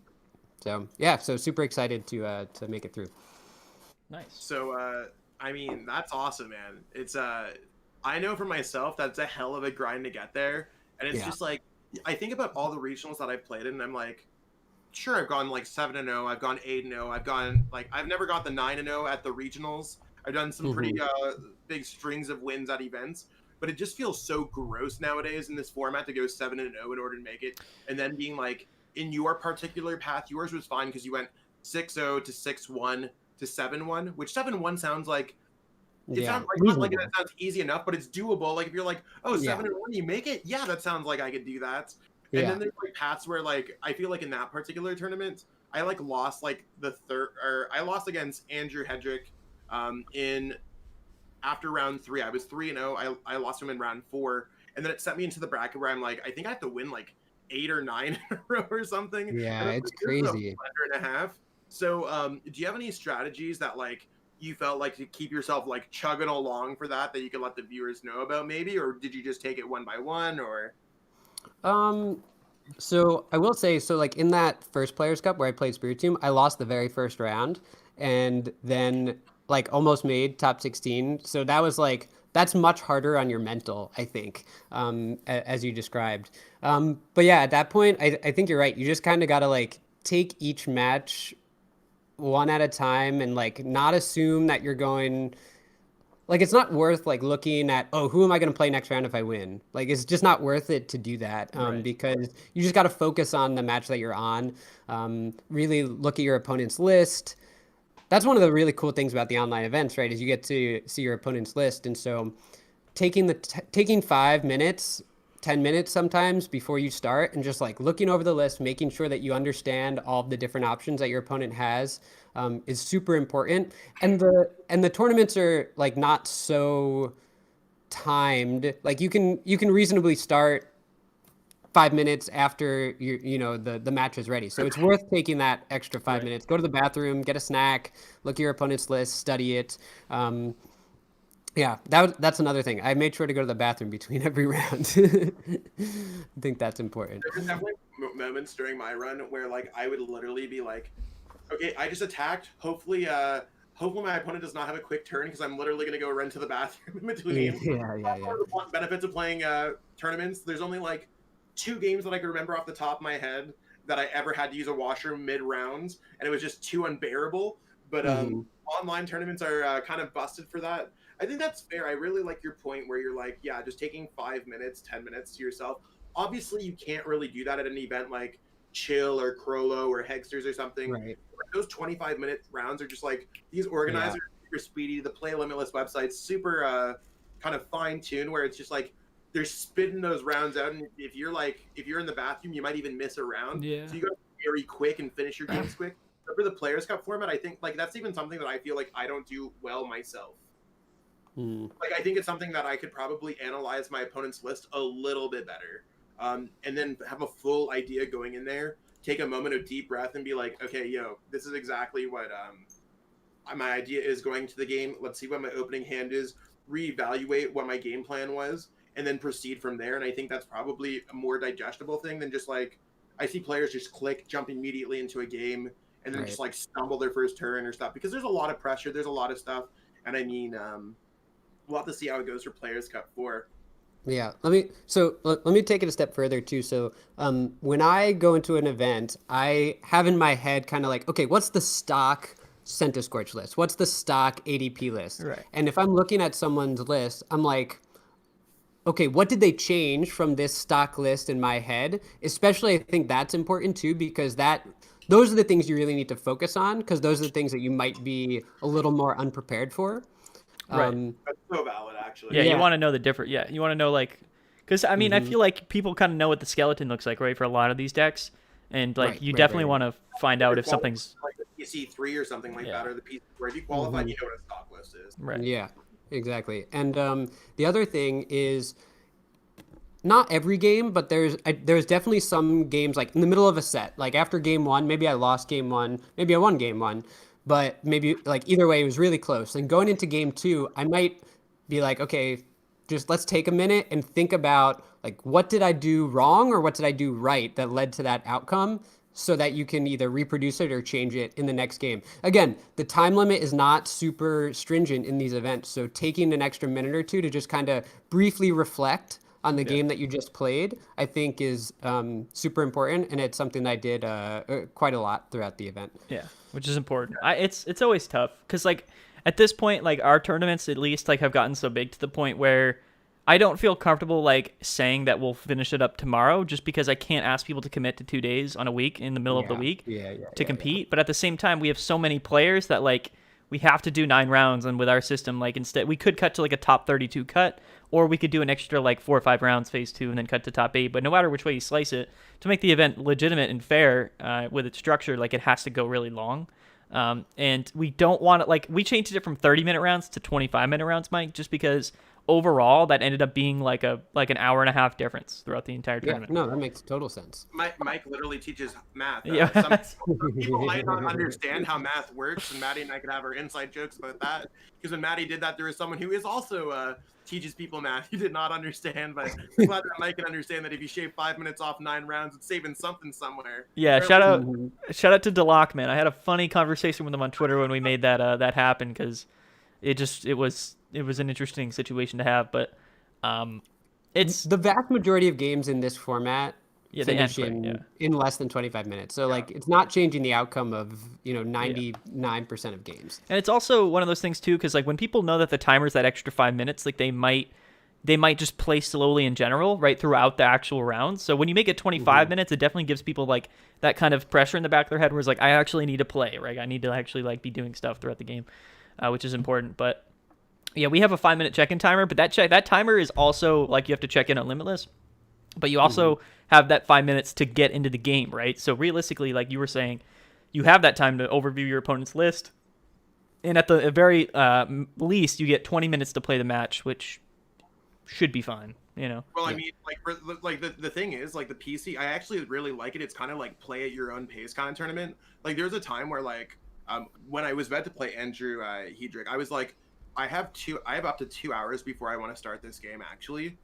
So super excited to make it through. Nice. So, I mean, that's awesome, man. It's, I know for myself, that's a hell of a grind to get there. And it's just like, I think about all the regionals that I've played in, and I'm like, sure, I've gone like 7-0, I've gone 8-0, I've never got the 9-0 at the regionals. I've done some pretty big strings of wins at events, but it just feels so gross nowadays in this format to go 7-0 in order to make it. And then being like, in your particular path, yours was fine because you went 6-0 to 6-1 to 7-1, which 7-1 sounds like it sounds like not like that sounds easy enough, but it's doable. Like if you're like, oh, 7-1, you make it, yeah, that sounds like I could do that. And then there's like paths where like I feel like in that particular tournament, I like lost like I lost against Andrew Hedrick in after round 3. I was 3-0. I lost him in round 4, and then it set me into the bracket where I'm like, I think I have to win like 8 or 9 in a row or something. Yeah, it's crazy. And a half. So, do you have any strategies that like you felt like to keep yourself like chugging along for that you could let the viewers know about maybe, or did you just take it one by one, or? So I will say, so like in that first Players Cup where I played Spiritomb, I lost the very first round, and then like almost made top 16. So that was like that's much harder on your mental, I think, as you described. But yeah, at that point, I think you're right. You just kind of got to like take each match one at a time and like not assume that you're going like it's not worth like looking at, oh, who am I going to play next round if I win? Like it's just not worth it to do that, Right. because you just got to focus on the match that you're on. Really look at your opponent's list. That's one of the really cool things about the online events, right? Is you get to see your opponent's list, and so taking 5 minutes, 10 minutes sometimes before you start, and just like looking over the list, making sure that you understand all of the different options that your opponent has, is super important. And the tournaments are like not so timed. Like you can reasonably start 5 minutes after the match is ready. So it's worth taking that extra 5 minutes. Go to the bathroom, get a snack, look at your opponent's list, study it. Yeah, that's another thing. I made sure to go to the bathroom between every round. I think that's important. There was definitely moments during my run where like I would literally be like, okay, I just attacked. Hopefully my opponent does not have a quick turn because I'm literally gonna go run to the bathroom in between. Yeah. One of the benefits of playing tournaments, there's only like 2 games that I can remember off the top of my head that I ever had to use a washroom mid rounds, and it was just too unbearable. But online tournaments are kind of busted for that. I think that's fair. I really like your point where you're like, yeah, just taking 5 minutes, 10 minutes to yourself. Obviously, you can't really do that at an event like Chill or Crollo or Hegsters or something. Right. Those 25-minute rounds are just like these Yeah. organizers super speedy. The Play Limitless website's super kind of fine tuned where it's just like they're spitting those rounds out, and if you're in the bathroom, you might even miss a round. Yeah. So you got to be very quick and finish your games quick. But for the Players Cup format, I think like that's even something that I feel like I don't do well myself. Like I think it's something that I could probably analyze my opponent's list a little bit better, and then have a full idea going in there. Take a moment of deep breath and be like, okay, this is exactly what my idea is going to the game. Let's see what my opening hand is. Reevaluate what my game plan was, and then proceed from there. And I think that's probably a more digestible thing than just like I see players just jump immediately into a game, and then just like stumble their first turn or stuff because there's a lot of pressure. There's a lot of stuff, and I mean. We'll have to see how it goes for Players Cup 4. Yeah, let me take it a step further too. So when I go into an event, I have in my head kind of like, okay, what's the stock Centiskorch list? What's the stock ADP list? Right. And if I'm looking at someone's list, I'm like, okay, what did they change from this stock list in my head? Especially, I think that's important too, because those are the things you really need to focus on, because those are the things that you might be a little more unprepared for. Right. That's so valid, actually. Yeah, you want to know the different. Yeah, you want to know like, because I mean, I feel like people kind of know what the skeleton looks like, right, for a lot of these decks, and like you definitely want to find out if something's like the PC3 or something like that, or the PC where if you qualify, you know what a stock list is. right. Yeah, exactly. And the other thing is, not every game, but there's definitely some games like in the middle of a set, like after game one, maybe I lost game one, maybe I won game one. But maybe like either way, it was really close. And going into game two, I might be like, okay, just let's take a minute and think about like what did I do wrong or what did I do right that led to that outcome, so that you can either reproduce it or change it in the next game. Again, the time limit is not super stringent in these events, so taking an extra minute or two to just kind of briefly reflect on the game that you just played, I think is super important, and it's something that I did quite a lot throughout the event. Yeah, which is important. It's always tough because like at this point, like our tournaments at least like have gotten so big to the point where I don't feel comfortable like saying that we'll finish it up tomorrow, just because I can't ask people to commit to 2 days on a week in the middle of the week to compete. But at the same time, we have so many players that like we have to do 9 rounds, and with our system, like instead we could cut to like a top 32 cut, or we could do an extra like 4 or 5 rounds phase 2 and then cut to top 8. But no matter which way you slice it, to make the event legitimate and fair with its structure, like it has to go really long. And we don't want to, like, we changed it from 30-minute rounds to 25-minute rounds, Mike, just because overall that ended up being like an hour and a half difference throughout the entire tournament. No, that makes total sense. Mike literally teaches math. Yeah. Some people might not understand how math works, and Maddie and I could have our inside jokes about that. Because when Maddie did that, there was someone who is also teaches people math. You did not understand, but I'm glad that Mike can understand that if you shave 5 minutes off 9 rounds, it's saving something somewhere. Yeah, shout out to Deloc, man. I had a funny conversation with him on Twitter when we made that happen, because it was an interesting situation to have. But it's the vast majority of games in this format finish quick, in less than 25 minutes. So like it's not changing the outcome of 99% of games. And it's also one of those things too, because like when people know that the timer's that extra 5 minutes, like they might just play slowly in general, right, throughout the actual rounds. So when you make it 25 minutes, it definitely gives people like that kind of pressure in the back of their head, where it's like, I actually need to play, right? I need to actually like be doing stuff throughout the game, which is important. But yeah, we have a 5-minute check-in timer, but that timer is also like you have to check in on Limitless, but you also have that 5 minutes to get into the game, right? So realistically, like you were saying, you have that time to overview your opponent's list, and at the very least, you get 20 minutes to play the match, which should be fine, Well, I mean, like the thing is, like the PC, I actually really like it. It's kind of like play at your own pace kind of tournament. Like there's a time where like when I was about to play Andrew Hedrick, I was like, I have up to 2 hours before I want to start this game actually.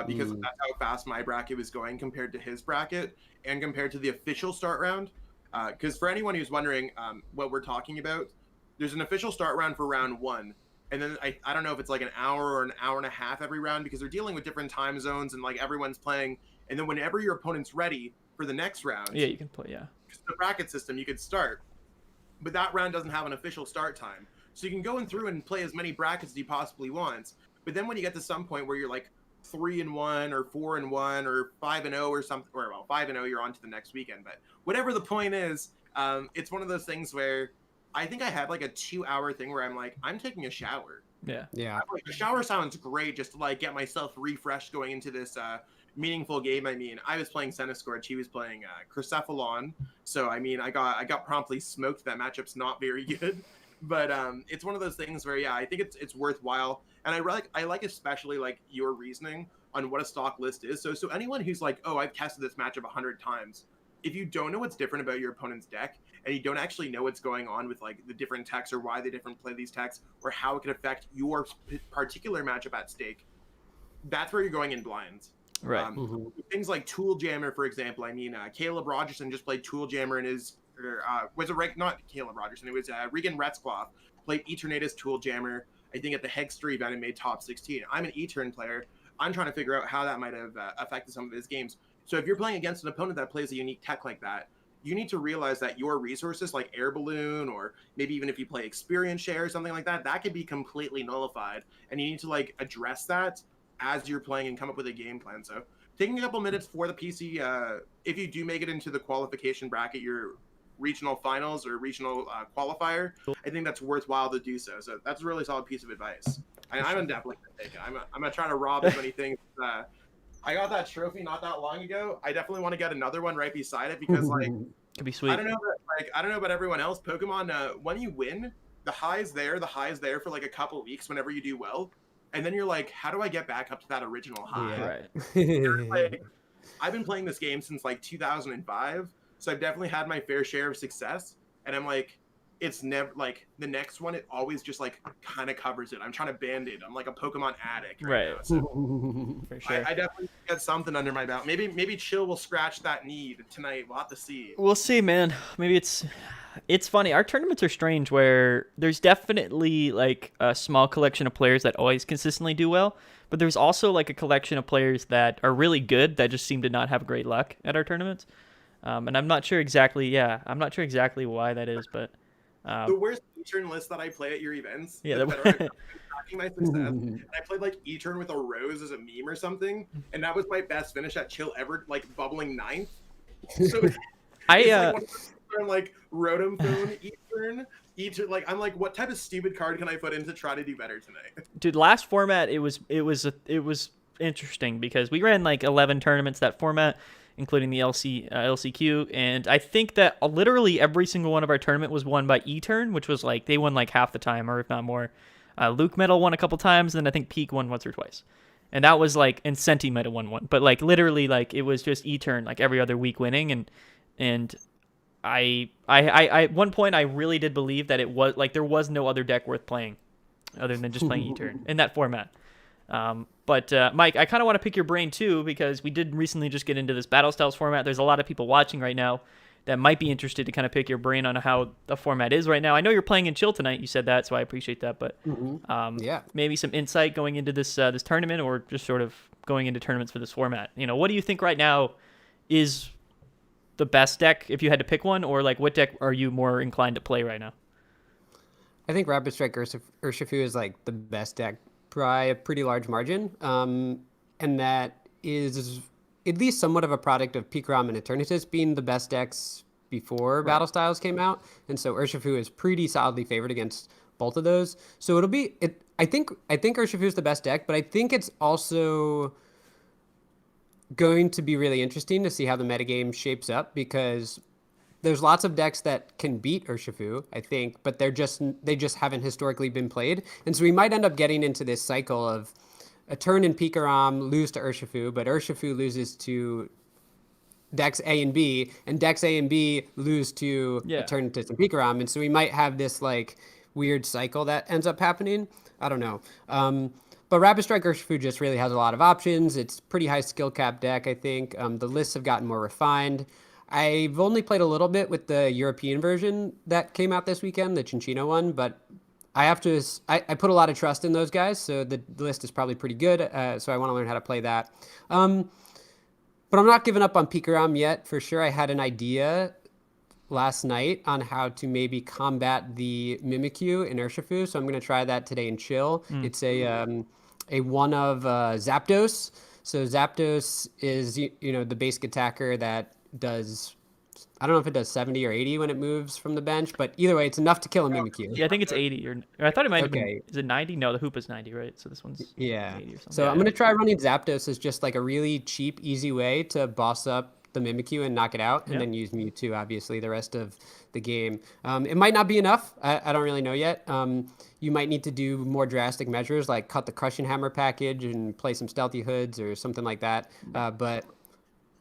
Because that's how fast my bracket was going compared to his bracket and compared to the official start round. Because for anyone who's wondering what we're talking about, there's an official start round for round 1. And then I don't know if it's like an hour or an hour and a half every round, because they're dealing with different time zones and like everyone's playing. And then whenever your opponent's ready for the next round. Yeah, you can play, yeah. The bracket system, you could start. But that round doesn't have an official start time. So you can go through and play as many brackets as you possibly want. But then when you get to some point where you're like 3-1 or 4-1 or 5-0 or something, or well, 5-0, you're on to the next weekend. But whatever the point is, it's one of those things where I think I had like a 2-hour thing where I'm like, I'm taking a shower. Yeah. Like, a shower sounds great just to like get myself refreshed going into this meaningful game. I mean, I was playing Centiskorch, he was playing Crucephalon, so I mean, I got promptly smoked. That matchup's not very good. But it's one of those things where, yeah, I think it's worthwhile. And I like especially like your reasoning on what a stock list is. So anyone who's like, oh, I've tested this matchup 100 times. If you don't know what's different about your opponent's deck, and you don't actually know what's going on with like the different techs or why they different play these techs or how it could affect your particular matchup at stake, that's where you're going in blinds. Right. Things like Tool Jammer, for example. I mean, Caleb Rogerson just played Tool Jammer in his was it not Caleb Rogerson? It was Regan Retzcloff played Eternatus Tool Jammer, I think, at the Hexter event and made top 16. I'm an E-turn player. I'm trying to figure out how that might have affected some of his games. So if you're playing against an opponent that plays a unique tech like that, you need to realize that your resources like Air Balloon, or maybe even if you play Experience Share or something like that, that could be completely nullified. And you need to like address that as you're playing and come up with a game plan. So taking a couple minutes for the PC, if you do make it into the qualification bracket, your regional finals or regional qualifier, I think that's worthwhile to do so. So that's a really solid piece of advice. I'm definitely going to take it. I'm not trying to rob as many things. I got that trophy not that long ago. I definitely want to get another one right beside it, because like could be sweet. I don't know about everyone else. Pokemon, when you win, the high's there for like a couple weeks whenever you do well, and then you're like, how do I get back up to that original high? Yeah, right. Like, I've been playing this game since like 2005, so I've definitely had my fair share of success, and I'm like, it's never like the next one, it always just like kind of covers it. I'm trying to band-aid. I'm like a Pokemon addict right now, so for sure. I definitely get something under my belt. Maybe Chill will scratch that need tonight. We'll have to see. We'll see, man. Maybe it's funny. Our tournaments are strange, where there's definitely like a small collection of players that always consistently do well, but there's also like a collection of players that are really good that just seem to not have great luck at our tournaments. And I'm not sure exactly why that is, but the worst E-turn list that I play at your events. Yeah, that are tracking my success. And I played like E-turn with a rose as a meme or something, and that was my best finish at Chill ever, like bubbling 9th. So I'm like Rotom Phone E-turn. Like I'm like, what type of stupid card can I put in to try to do better tonight? Dude, last format it was interesting because we ran like 11 tournaments that format, including the LCQ, and I think that literally every single one of our tournament was won by E-turn, which was like they won like half the time, or if not more. Luke Metal won a couple times, and then I think Peak won once or twice, and that was like, and Senti might have won one, but like literally like it was just E-turn like every other week winning, and I at one point I really did believe that it was like there was no other deck worth playing other than just playing E-turn in that format. But Mike, I kind of want to pick your brain too, because we did recently just get into this Battle Styles format. There's a lot of people watching right now that might be interested to kind of pick your brain on how the format is right now. I know you're playing in Chill tonight. You said that, so I appreciate that. But Yeah. maybe some insight going into this this tournament, or just sort of going into tournaments for this format. What do you think right now is the best deck if you had to pick one, or like what deck are you more inclined to play right now? I think Rapid Strike Urshifu is like the best deck by a pretty large margin. And that is at least somewhat of a product of Pikarom and Eternatus being the best decks before Battle Styles came out. And so Urshifu is pretty solidly favored against both of those. So it'll be I think Urshifu is the best deck, but I think it's also going to be really interesting to see how the metagame shapes up, because there's lots of decks that can beat Urshifu, I think, but they just haven't historically been played. And so we might end up getting into this cycle of a turn in Pikarom, lose to Urshifu, but Urshifu loses to decks A and B, and decks A and B lose to Eternatus and Pikarom. And so we might have this like weird cycle that ends up happening. I don't know. But Rapid Strike Urshifu just really has a lot of options. It's pretty high skill cap deck, I think. The lists have gotten more refined. I've only played a little bit with the European version that came out this weekend, the Cinccino one, but I put a lot of trust in those guys, so the list is probably pretty good, so I want to learn how to play that. But I'm not giving up on Pikarom yet, for sure. I had an idea last night on how to maybe combat the Mimikyu in Urshifu, so I'm going to try that today in Chill. It's a one of Zapdos. So Zapdos is the basic attacker that does, I don't know if it does 70 or 80 when it moves from the bench, but either way, it's enough to kill a Mimikyu. Yeah, I think it's 80, or I thought it might have been. Is it 90? No, the hoop is 90, right? So this one's 80 or something. So I'm going to try running Zapdos as just like a really cheap, easy way to boss up the Mimikyu and knock it out, and then use Mewtwo, obviously, the rest of the game. It might not be enough. I don't really know yet. You might need to do more drastic measures, like cut the Crushing Hammer package and play some Stealthy Hoods or something like that. But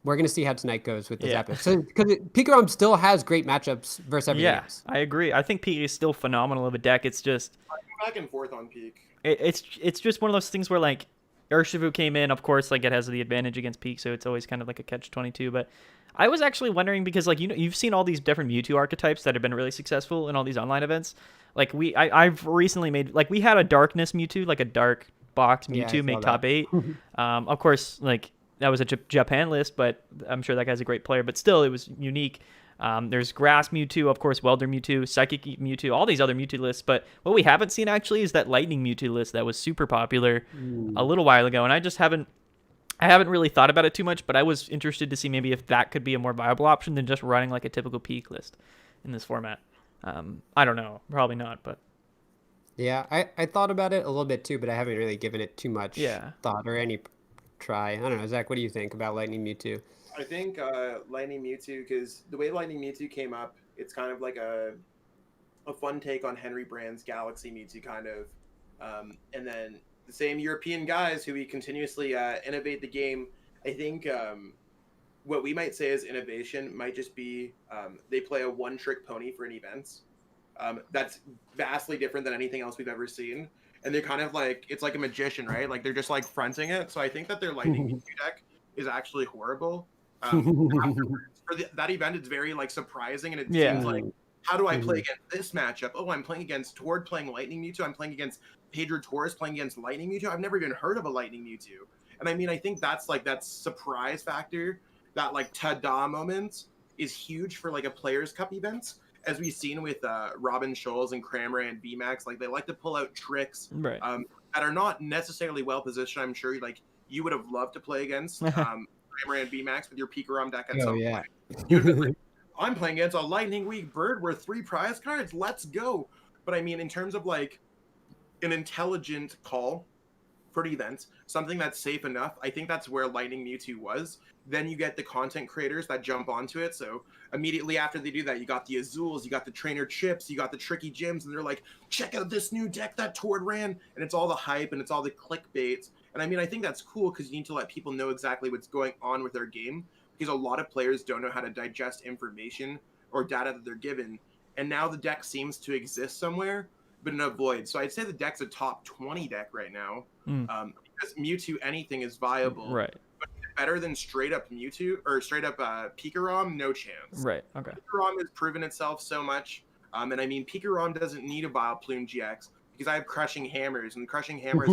we're going to see how tonight goes with the Zapdos. So, because Pikarom still has great matchups versus everything else. I agree. I think Peak is still phenomenal of a deck. It's just... I go back and forth on Peak. It's just one of those things where, like, Urshifu came in, of course, like, it has the advantage against Peak, so it's always kind of like a catch-22. But I was actually wondering, because, like, you've seen all these different Mewtwo archetypes that have been really successful in all these online events. Like, I've recently made... Like, we had a Darkness Mewtwo, like a dark box Mewtwo make top 8. Of course, like... That was a Japan list, but I'm sure that guy's a great player. But still, it was unique. There's Grass Mewtwo, of course, Welder Mewtwo, Psychic Mewtwo, all these other Mewtwo lists. But what we haven't seen, actually, is that Lightning Mewtwo list that was super popular a little while ago. And I haven't really thought about it too much, but I was interested to see maybe if that could be a more viable option than just running like a typical Peak list in this format. I don't know. Probably not, but... Yeah, I thought about it a little bit too, but I haven't really given it too much thought or any... try. I don't know, Zach, what do you think about Lightning Mewtwo? I think Lightning Mewtwo, because the way Lightning Mewtwo came up, it's kind of like a fun take on Henry Brand's Galaxy Mewtwo, kind of. And then the same European guys who we continuously innovate the game. I think what we might say is innovation might just be they play a one-trick pony for an event. That's vastly different than anything else we've ever seen. And they're kind of like, it's like a magician, right? Like, they're just like fronting it. So I think that their Lightning Mewtwo deck is actually horrible. For that event, it's very like surprising, and it seems like, how do I play against this matchup? Oh, I'm playing against Tord playing Lightning Mewtwo. I'm playing against Pedro Torres playing against Lightning Mewtwo. I've never even heard of a Lightning Mewtwo. And I mean, I think that's like that surprise factor, that like ta-da moment is huge for like a Players Cup event. As we've seen with Robin Scholes and Kramer and VMAX, like they like to pull out tricks that are not necessarily well positioned. I'm sure like you would have loved to play against Kramer and VMAX with your Pikarom deck at some point. Like, I'm playing against a Lightning Week Bird worth 3 prize cards. Let's go. But I mean, in terms of like an intelligent call for the event, something that's safe enough, I think that's where Lightning Mewtwo was. Then you get the content creators that jump onto it. So immediately after they do that, you got the Azules, you got the Trainer Chips, you got the Tricky Gyms, and they're like, check out this new deck that Tord ran. And it's all the hype and it's all the clickbait. And I mean, I think that's cool because you need to let people know exactly what's going on with their game, because a lot of players don't know how to digest information or data that they're given. And now the deck seems to exist somewhere, but in a void. So I'd say the deck's a top 20 deck right now. because Mewtwo anything is viable. Right. But better than straight up Mewtwo or straight up Pikarom, no chance. Right. Okay. Pikarom has proven itself so much. And I mean, Pikarom doesn't need a Vileplume GX because I have Crushing Hammers, and Crushing Hammers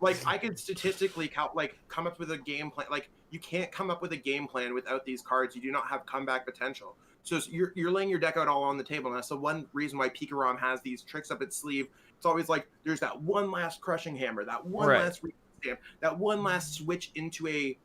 like I could statistically come up with a game plan. Like you can't come up with a game plan without these cards. You do not have comeback potential. So you're laying your deck out all on the table. And that's the one reason why Pikarom has these tricks up its sleeve. It's always like there's that one last Crushing Hammer, that one last stamp, that one last switch into a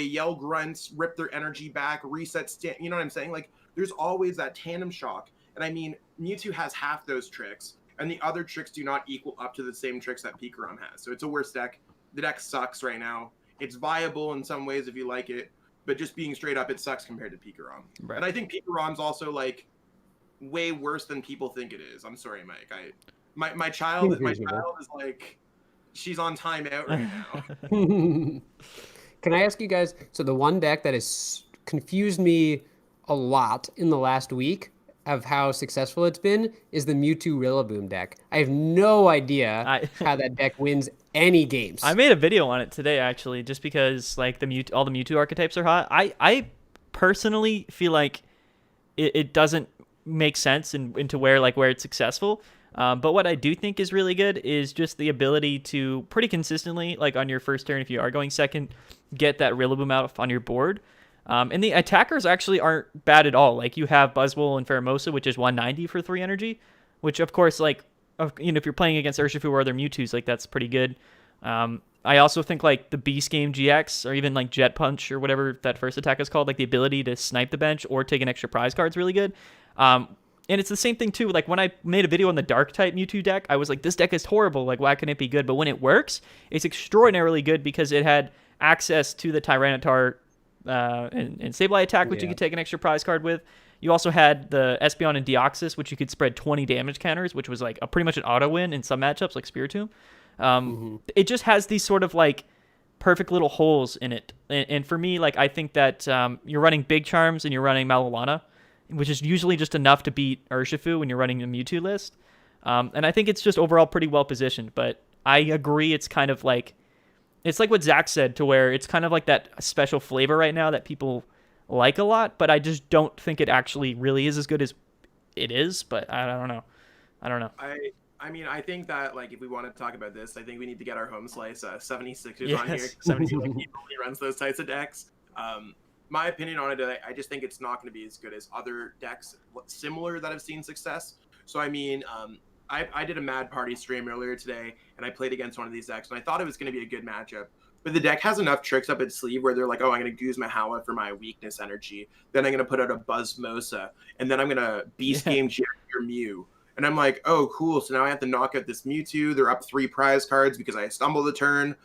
Yell Grunt, rip their energy back, reset stamp. You know what I'm saying? Like there's always that tandem shock. And I mean, Mewtwo has half those tricks, and the other tricks do not equal up to the same tricks that Pikarom has. So it's a worse deck. The deck sucks right now. It's viable in some ways if you like it, but just being straight up, it sucks compared to Pikarom. Right. And I think Pikarom's also like way worse than people think it is. I'm sorry, Mike. My child is like, she's on timeout right now. Can I ask you guys? So the one deck that has confused me a lot in the last week of how successful it's been is the Mewtwo Rillaboom deck. I have no idea how that deck wins any games. I made a video on it today, actually, just because like all the Mewtwo archetypes are hot. I personally feel like it doesn't make sense into where it's successful. But what I do think is really good is just the ability to pretty consistently, like on your first turn, if you are going second, get that Rillaboom out on your board. And the attackers actually aren't bad at all. Like you have Buzzwole and Pheromosa, which is 190 for 3 energy, which of course, like, if you're playing against Urshifu or other Mewtwo's, like that's pretty good. I also think like the Beast Game GX or even like Jet Punch or whatever that first attack is called, like the ability to snipe the bench or take an extra prize card is really good. And it's the same thing too. Like when I made a video on the Dark type Mewtwo deck, I was like, this deck is horrible. Like why couldn't it be good? But when it works, it's extraordinarily good because it had access to the Tyranitar and Sableye attack, which you could take an extra prize card with. You also had the Espeon and Deoxys, which you could spread 20 damage counters, which was like pretty much an auto win in some matchups, like Spiritomb. It just has these sort of like perfect little holes in it. And for me, like I think that you're running Big Charms and you're running Malolana, which is usually just enough to beat Urshifu when you're running a Mewtwo list. And I think it's just overall pretty well positioned. But I agree, it's kind of like, it's like what Zach said, to where it's kind of like that special flavor right now that people like a lot, but I just don't think it actually really is as good as it is. But I don't know. I mean, I think that like if we want to talk about this, I think we need to get our home slice 76ers on here. 76 like, he only runs those types of decks. My opinion on it, I just think it's not going to be as good as other decks similar that have seen success. So I mean, I did a Mad Party stream earlier today, and I played against one of these decks, and I thought it was going to be a good matchup. But the deck has enough tricks up its sleeve where they're like, oh, I'm going to Guzma Howa for my weakness energy. Then I'm going to put out a Buzzmosa, and then I'm going to Beast Game your Mew. And I'm like, oh, cool. So now I have to knock out this Mewtwo. They're up 3 prize cards because I stumbled the turn.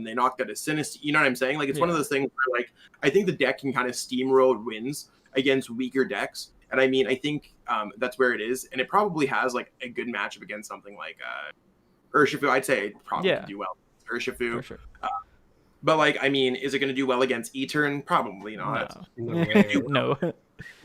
They knocked out a Sinistcha. You know what I'm saying? Like, it's one of those things where, like, I think the deck can kind of steamroll wins against weaker decks. And I mean, I think that's where it is. And it probably has, like, a good matchup against something like Urshifu. I'd say it probably could do well against Urshifu. For sure. But, like, I mean, is it going to do well against E-Turn? Probably not. No.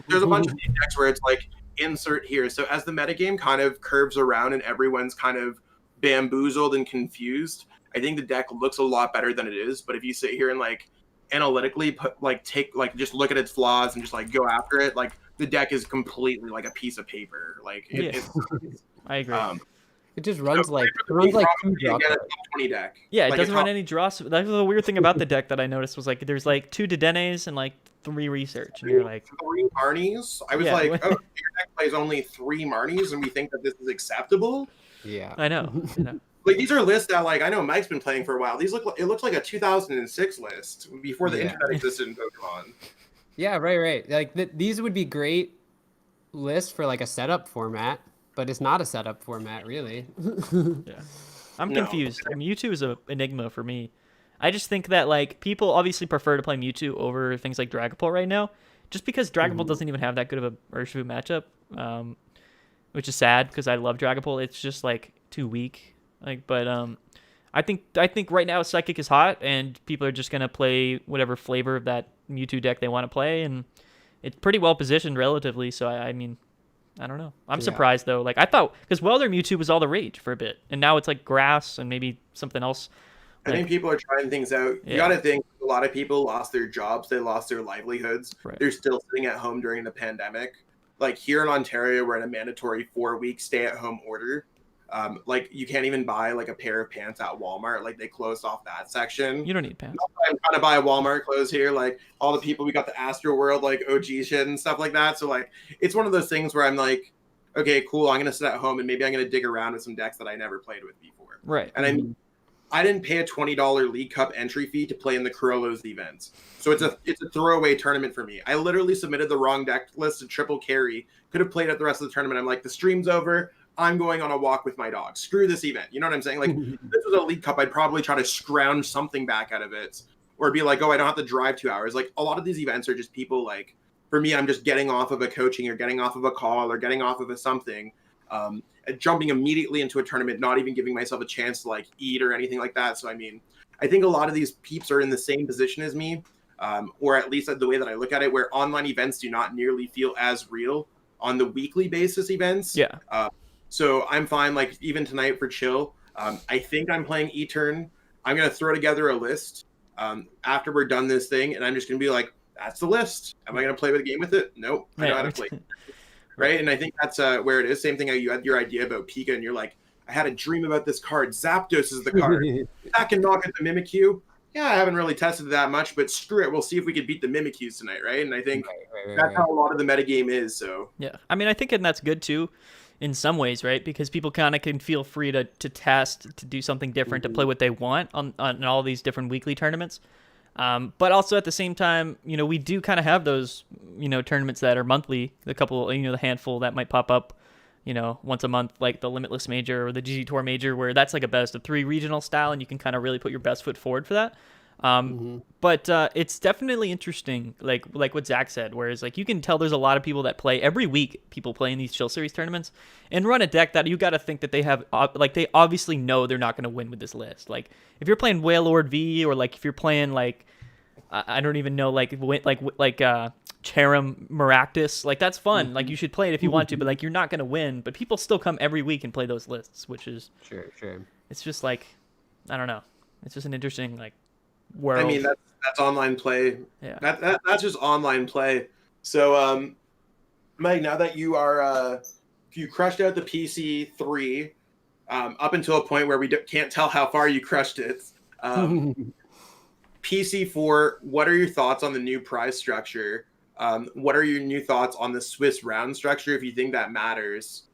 There's a bunch of these decks where it's like, insert here. So as the metagame kind of curves around and everyone's kind of bamboozled and confused, I think the deck looks a lot better than it is. But if you sit here and, like, analytically just look at its flaws and just, like, go after it, like, the deck is completely like a piece of paper. Like, it's I agree. It just runs like 2 draw cards. 20 deck. Yeah, it doesn't run any draws. That's the weird thing about the deck that I noticed was like there's like 2 Dedenes and like 3 research, and you're like 3 Marnies. I was like, oh, your deck plays only 3 Marnies, and we think that this is acceptable. Yeah, I know. Like these are lists that like I know Mike's been playing for a while. These it looks like a 2006 list before the internet existed in Pokemon. Yeah, right. Like these would be great lists for like a setup format. But it's not a setup format, really. I'm confused. Mewtwo is an enigma for me. I just think that like people obviously prefer to play Mewtwo over things like Dragapult right now, just because Dragapult doesn't even have that good of a Urshifu matchup, which is sad because I love Dragapult. It's just like too weak. Like, but I think right now Psychic is hot, and people are just gonna play whatever flavor of that Mewtwo deck they want to play, and it's pretty well positioned relatively. So I mean. I don't know. I'm surprised though. Like I thought, because Welder Mewtwo was all the rage for a bit, and now it's like grass and maybe something else. I think people are trying things out. You got to think a lot of people lost their jobs, they lost their livelihoods. Right. They're still sitting at home during the pandemic. Like here in Ontario, we're in a mandatory 4-week stay-at-home order. Like you can't even buy like a pair of pants at Walmart. Like they closed off that section. You don't need pants. I'm trying to buy Walmart clothes here. Like all the people, we got the Astro World like OG shit and stuff like that. So like it's one of those things where I'm like, okay, cool. I'm gonna sit at home and maybe I'm gonna dig around with some decks that I never played with before. Right. And I mean, I didn't pay a $20 League Cup entry fee to play in the Corollos events. So it's a throwaway tournament for me. I literally submitted the wrong deck list to triple carry. Could have played at the rest of the tournament. I'm like, the stream's over. I'm going on a walk with my dog. Screw this event. You know what I'm saying? Like, if this was a League Cup, I'd probably try to scrounge something back out of it. Or be like, oh, I don't have to drive 2 hours. Like, a lot of these events are just people like, for me, I'm just getting off of a coaching or getting off of a call or getting off of a something. Jumping immediately into a tournament, not even giving myself a chance to like eat or anything like that. So, I mean, I think a lot of these peeps are in the same position as me, or at least the way that I look at it, where online events do not nearly feel as real on the weekly basis events. Yeah. So I'm fine. Like even tonight for chill, I think I'm playing E-Turn. I'm going to throw together a list after we're done this thing. And I'm just going to be like, that's the list. Am I going to play with a game with it? Nope. I know how to play. Right. And I think that's where it is. Same thing. You had your idea about Pika and you're like, I had a dream about this card. Zapdos is the card. I can knock at the Mimikyu. Yeah, I haven't really tested it that much, but screw it. We'll see if we can beat the Mimikyus tonight, right? And I think that's how a lot of the metagame is. So yeah, I mean, I think and that's good too, in some ways, right? Because people kind of can feel free to test, to do something different, to play what they want on all these different weekly tournaments. But also at the same time, you know, we do kind of have those, you know, tournaments that are monthly, the couple, you know, the handful that might pop up, you know, once a month, like the Limitless Major or the GG Tour Major, where that's like a best of 3 regional style, and you can kind of really put your best foot forward for that. But it's definitely interesting, like what Zach said, whereas like you can tell there's a lot of people that play every week, people play in these Chill Series tournaments and run a deck that you got to think that they have, like they obviously know they're not going to win with this list. Like if you're playing Whale Lord V, or like if you're playing like, I don't even know, like Cherim Maractus, like that's fun. Like you should play it if you want to, but like you're not going to win, but people still come every week and play those lists, which is sure. It's just like, I don't know. It's just an interesting like world. I mean, that's online play. Yeah. That's just online play. So, Mike, now that you are, you crushed out the PC3, up until a point where we can't tell how far you crushed it. PC4, what are your thoughts on the new prize structure? What are your new thoughts on the Swiss round structure, if you think that matters?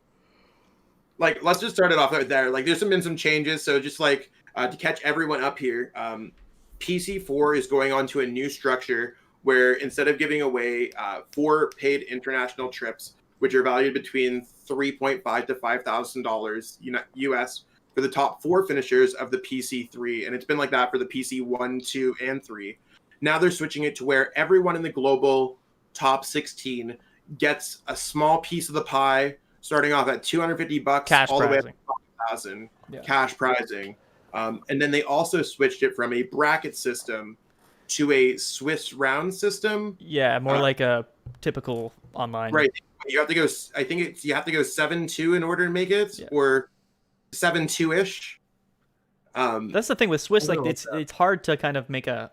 Like, let's just start it off right there. Like, there's been some changes. So just like to catch everyone up here, PC4 is going on to a new structure where instead of giving away 4 paid international trips, which are valued between $3.5 to $5,000 US for the top 4 finishers of the PC3, and it's been like that for the PC 1, 2, and 3. Now they're switching it to where everyone in the global top 16 gets a small piece of the pie, starting off at $250 cash all prizing. The way up to $5,000 cash prizing. And then they also switched it from a bracket system to a Swiss round system. Yeah, more like a typical online. Right. You have to go. I think you have to go 7-2 in order to make it, or 7-2-ish. That's the thing with Swiss. Like it's hard to kind of make a.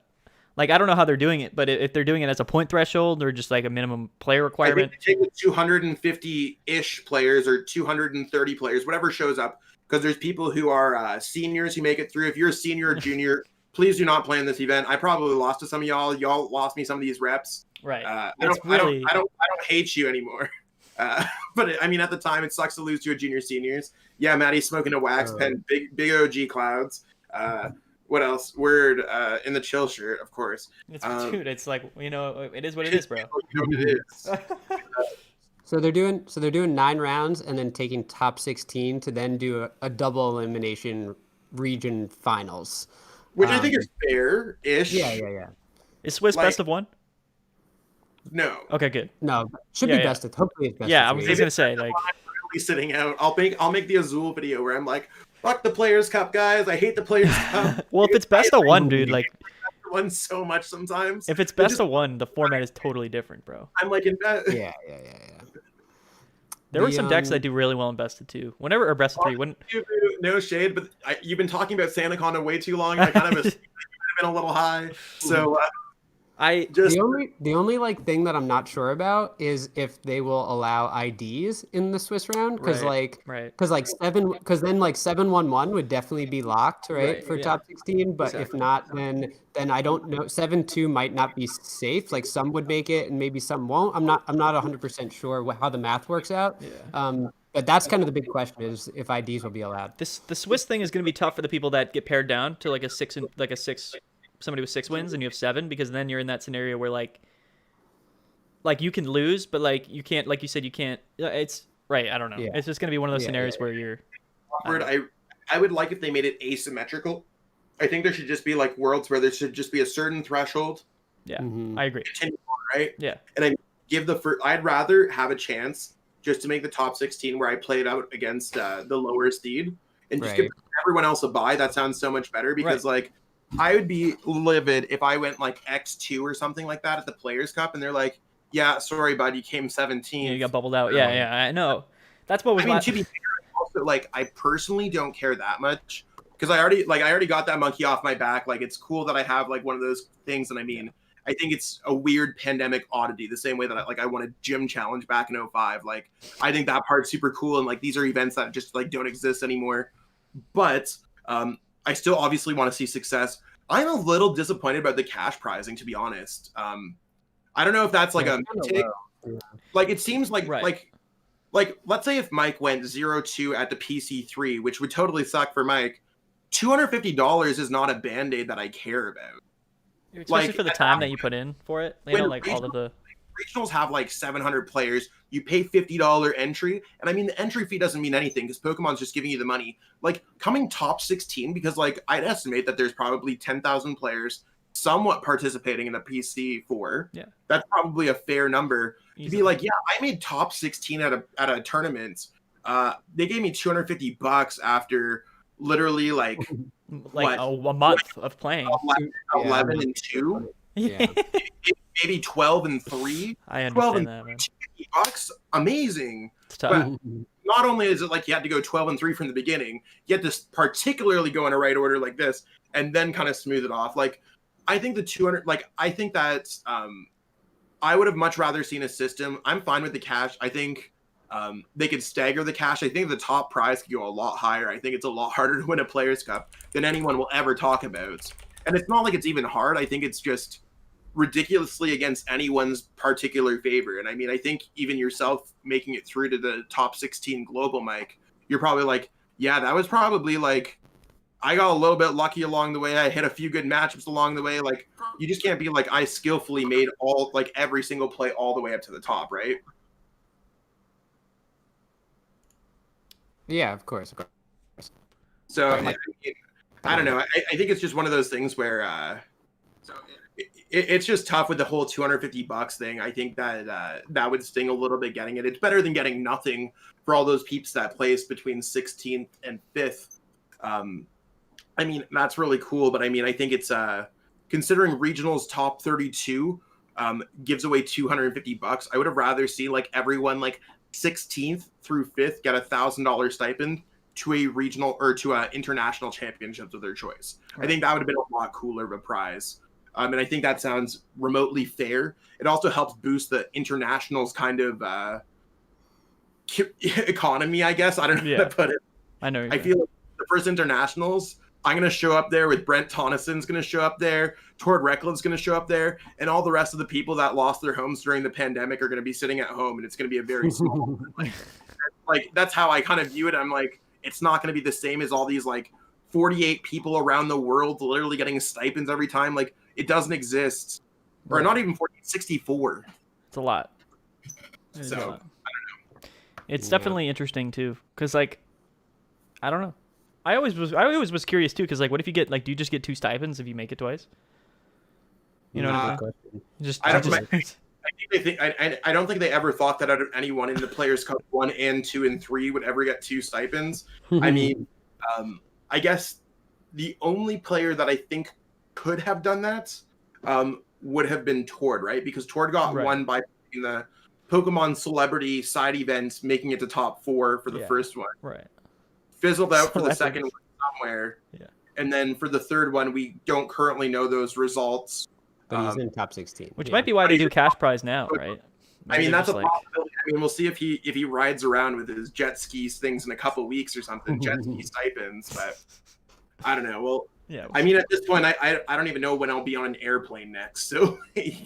Like I don't know how they're doing it, but if they're doing it as a point threshold or just like a minimum player requirement, I think they take 250-ish players or 230 players, whatever shows up. Because there's people who are seniors who make it through. If you're a senior or junior, please do not play in this event. I probably lost to some of y'all. Y'all lost me some of these reps. Right. I don't hate you anymore. But I mean, at the time, it sucks to lose to a junior seniors. Yeah, Maddie's smoking a wax pen. Big OG clouds. What else? Word in the chill shirt, of course. Dude, it's like, you know, it is what it is, bro. You know what it is. So they're doing 9 rounds and then taking top 16 to then do a double elimination region finals, which I think is fair-ish. Yeah. Is Swiss best of 1? No. Okay, good. No, should be best of. Hopefully, it's best. Yeah, I of was 3. just gonna say like really sitting out. I'll make the Azul video where I'm like, fuck the Players Cup, guys. I hate the Players Cup. Well, if it's best of 1, dude, like one so much sometimes. If it's best of 1, the format is totally different, bro. I'm like in bed. Yeah. There were some decks that do really well in best of 2. Whenever or best of 3. When no shade, but you've been talking about SantaCon way too long. I kind of assumed it would have been a little high. So I just the only like thing that I'm not sure about is if they will allow IDs in the Swiss round, because Right. then like 7-1-1 would definitely be locked, right, for yeah. top 16. But if not, then I don't know. 7-2 might not be safe. Like some would make it and maybe some won't. I'm not 100% sure how the math works out. Yeah. But that's kind of the big question, is if IDs will be allowed. the Swiss thing is going to be tough for the people that get pared down to like a 6 somebody with 6 wins and you have 7, because then you're in that scenario where like you can lose, but like you can't, like you said, you can't. It's right. I don't know. Yeah. It's just going to be one of those scenarios where you're awkward. I would like if they made it asymmetrical. I think there should just be like worlds where there should just be a certain threshold. Yeah, I agree. Continue on, right? Yeah, and I give I'd rather have a chance just to make the top 16 where I played out against the lower seed and just give everyone else a bye. That sounds so much better, because like I would be livid if I went like X2 or something like that at the Players Cup and they're like, yeah, sorry, bud, you came 17th. You got bubbled out. Yeah, I know. That's what was. I mean, to be fair, also, like, I personally don't care that much, because I already got that monkey off my back. Like, it's cool that I have like one of those things, and I mean, I think it's a weird pandemic oddity, the same way that I won a gym challenge back in 05. Like, I think that part's super cool, and like these are events that just like don't exist anymore. But I still obviously want to see success. I'm a little disappointed about the cash prizing, to be honest. I don't know if that's like like it seems like like let's say if Mike went 0-2 at the PC3, which would totally suck for Mike. $250 is not a band-aid that I care about. Especially for the time that you put in for it. You know, like all of the regionals have like 700 players. You pay $50 entry, and I mean the entry fee doesn't mean anything because Pokemon's just giving you the money. Like coming top 16, because like I'd estimate that there's probably 10,000 players somewhat participating in the PC4. Yeah, that's probably a fair number. Easily. To be like, yeah, I made top 16 at a tournament. They gave me $250 after literally like a month of playing. 11 and 2. Yeah. Maybe 12 and 3. I understand that, man. $250, amazing. It's tough. But not only is it like you had to go 12 and 3 from the beginning, you had to particularly go in a right order like this and then kind of smooth it off. Like, I think the 200, like, I think that I would have much rather seen a system. I'm fine with the cash. I think they could stagger the cash. I think the top prize could go a lot higher. I think it's a lot harder to win a Players Cup than anyone will ever talk about. And it's not like it's even hard. I think it's just ridiculously against anyone's particular favor. And I mean, I think even yourself making it through to the top 16 global, Mike, you're probably like, yeah, that was probably like, I got a little bit lucky along the way. I hit a few good matchups along the way. Like, you just can't be like, I skillfully made every single play all the way up to the top, right? Yeah, of course. So I don't know. I think it's just one of those things where it's just tough with the whole $250 thing. I think that that would sting a little bit getting it. It's better than getting nothing for all those peeps that place between 16th and 5th. I mean, that's really cool, but I mean, I think it's considering regionals top 32 gives away $250. I would have rather seen like everyone like 16th through 5th get $1,000 stipend to a regional or to international championships of their choice. Right. I think that would have been a lot cooler of a prize. And I think that sounds remotely fair. It also helps boost the internationals kind of economy, I guess. I don't know how to put it. I know. I feel like the first internationals, I'm going to show up there with Brent Tonnison's going to show up there. Tord Recklin's going to show up there. And all the rest of the people that lost their homes during the pandemic are going to be sitting at home. And it's going to be a very small, like that's how I kind of view it. I'm like, it's not going to be the same as all these like 48 people around the world literally getting stipends every time. Like it doesn't exist. Or not even 40, 64. It's a lot. So, I don't know. It's definitely interesting too. Cause like, I don't know. I always was curious too, because like, what if you get like, do you just get 2 stipends if you make it twice? You know what I mean? I don't think they ever thought that out of anyone in the Players Cup 1 and 2 and 3 would ever get 2 stipends. I mean, I guess the only player that I think could have done that would have been Tord, right? Because Tord got one by putting the Pokemon celebrity side events making it to top 4 for the first one. Right. Fizzled out for the second one somewhere. Yeah. And then for the third one, we don't currently know those results. But he's in top 16. Which might be why they do cash prize now, right? I mean, that's a possibility. I mean, we'll see if he rides around with his jet skis things in a couple weeks or something, jet ski stipends. But I don't know. Well, yeah. I mean, at this point, I don't even know when I'll be on an airplane next. So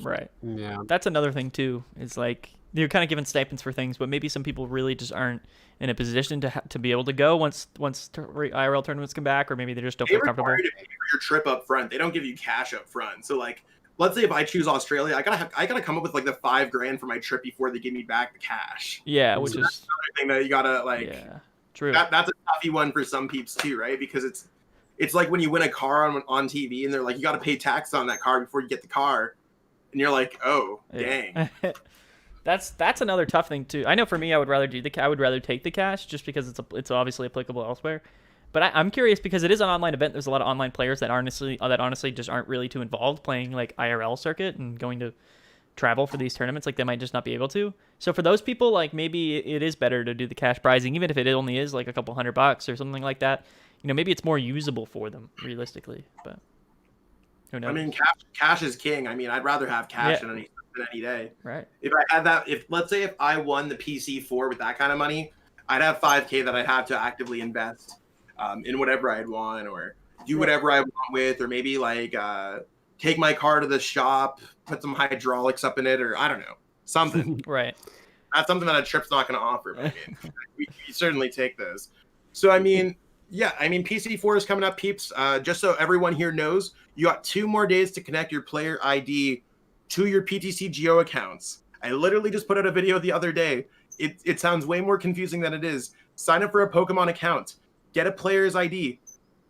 right. Yeah. That's another thing too. Is like you're kind of given stipends for things, but maybe some people really just aren't in a position to be able to go once IRL tournaments come back, or maybe they just don't feel comfortable. They pay for your trip up front. They don't give you cash up front. So like, let's say if I choose Australia, I gotta come up with like the $5,000 for my trip before they give me back the cash. Yeah, which so is that's another thing that you gotta like. Yeah, true. That's a toughy one for some peeps too, right? Because it's like when you win a car on TV and they're like, you gotta pay tax on that car before you get the car, and you're like, oh dang. That's another tough thing too. I know for me, I would rather take the cash just because it's obviously applicable elsewhere. But I'm curious because it is an online event. There's a lot of online players that honestly just aren't really too involved playing like IRL circuit and going to travel for these tournaments. Like they might just not be able to. So for those people, like maybe it is better to do the cash prizing, even if it only is like a couple $100 or something like that. You know, maybe it's more usable for them realistically. But who knows? I mean, cash is king. I mean, I'd rather have cash than any day. Right. If I had that, let's say if I won the PC4 with that kind of money, I'd have $5,000 that I'd have to actively invest in whatever I'd want, or do whatever I want with, or maybe like take my car to the shop, put some hydraulics up in it, or I don't know, something. Right. That's something that a trip's not going to offer. But we certainly take those. So I mean, yeah, I mean PC4 is coming up, peeps. Just so everyone here knows, you got 2 more days to connect your player ID to your PTC Geo accounts. I literally just put out a video the other day. It sounds way more confusing than it is. Sign up for a Pokemon account. Get a player's ID.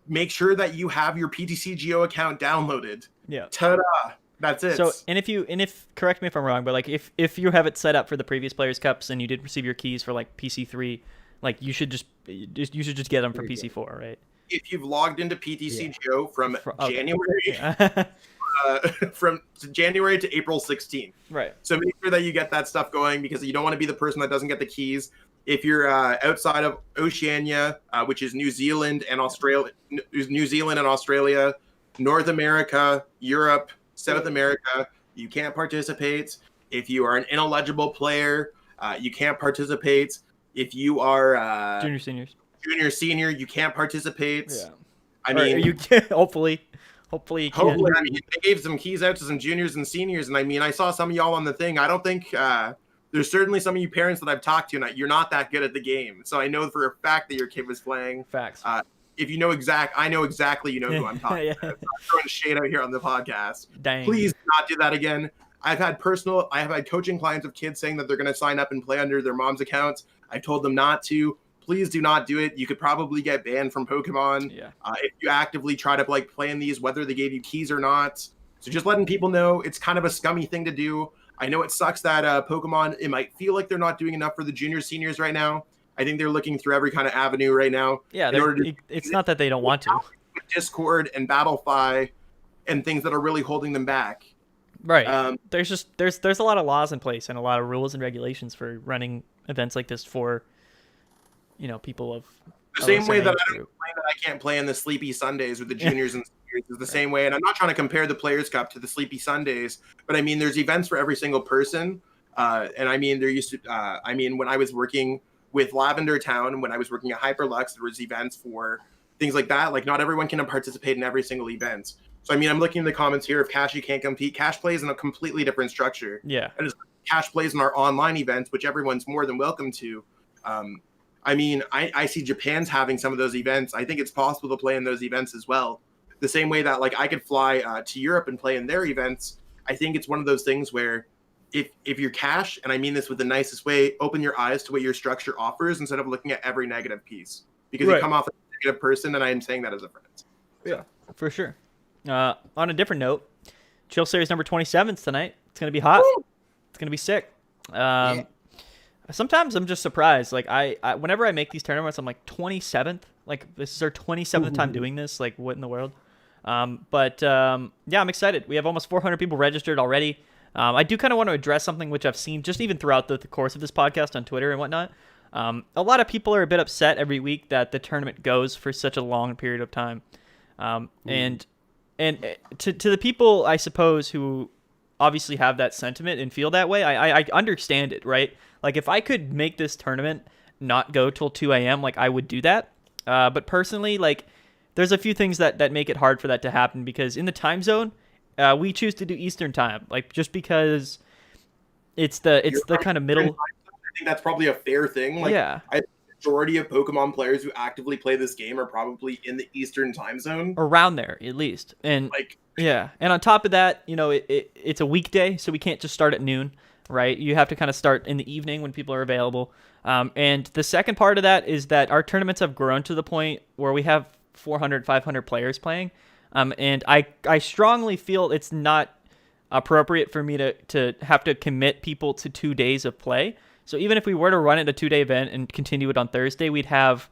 Make sure that you have your PTC Geo account downloaded. Yeah. Ta-da! That's it. So, and if correct me if I'm wrong, but like if you have it set up for the previous Players Cups and you did receive your keys for like PC3, like you should just get them for PC4, right? If you've logged into PTC Geo from January, from January to April 16th, right? So make sure that you get that stuff going because you don't want to be the person that doesn't get the keys. If you're outside of Oceania, which is New Zealand and Australia, North America, Europe, South America, you can't participate. If you are an ineligible player, you can't participate. If you are junior, senior, you can't participate. Yeah. I mean, you can, hopefully you can. Hopefully, I mean, they gave some keys out to some juniors and seniors, and I mean, I saw some of y'all on the thing. I don't think there's certainly some of you parents that I've talked to, and you're not that good at the game. So I know for a fact that your kid was playing. Facts. If you know I know exactly you know who I'm talking about. So I'm throwing shade out here on the podcast. Dang. Please do not do that again. I have had coaching clients of kids saying that they're going to sign up and play under their mom's accounts. I told them not to. Please do not do it. You could probably get banned from Pokemon if you actively try to like play in these, whether they gave you keys or not. So just letting people know it's kind of a scummy thing to do. I know it sucks that Pokemon, it might feel like they're not doing enough for the juniors, seniors right now. I think they're looking through every kind of avenue right now. Yeah, it's not that they don't want to. Discord and Battlefy and things that are really holding them back. Right. There's a lot of laws in place and a lot of rules and regulations for running events like this for, people of the same way that I can't play in the Sleepy Sundays with the juniors and seniors is the same way. And I'm not trying to compare the Players Cup to the Sleepy Sundays, but I mean, there's events for every single person. And I mean, there used to, when I was working with Lavender Town, when I was working at Hyperlux, there was events for things like that. Like not everyone can participate in every single event. So, I mean, I'm looking in the comments here. If Cash, you can't compete. Cash plays in a completely different structure. Yeah. And Cash plays in our online events, which everyone's more than welcome to. I mean, I see Japan's having some of those events. I think it's possible to play in those events as well. The same way that, like, I could fly to Europe and play in their events. I think it's one of those things where if you're Cash, and I mean this with the nicest way, open your eyes to what your structure offers instead of looking at every negative piece. Because you come off as a negative person, and I am saying that as a friend. Yeah, for sure. On a different note, Chill Series number 27's tonight. It's going to be hot. Woo! It's going to be sick. Sometimes I'm just surprised. Like I whenever I make these tournaments, I'm like 27th. Like this is our 27th time doing this. Like what in the world? Yeah, I'm excited. We have almost 400 people registered already. I do kind of want to address something which I've seen just even throughout the course of this podcast on Twitter and whatnot. A lot of people are a bit upset every week that the tournament goes for such a long period of time. And to the people, I suppose, who obviously have that sentiment and feel that way, I understand it, right? Like, if I could make this tournament not go till 2 a.m., like, I would do that. But personally, like, there's a few things that make it hard for that to happen, because in the time zone, we choose to do Eastern time, like, just because it's the kind of middle. I think that's probably a fair thing. Like, yeah. I think the majority of Pokemon players who actively play this game are probably in the Eastern time zone. Around there, at least. And like, yeah. And on top of that, you know, it's a weekday, so we can't just start at noon, right? You have to kind of start in the evening when people are available. And the second part of that is that our tournaments have grown to the point where we have 400, 500 players playing. And I strongly feel it's not appropriate for me to have to commit people to 2 days of play. So even if we were to run it a 2-day event and continue it on Thursday, we'd have,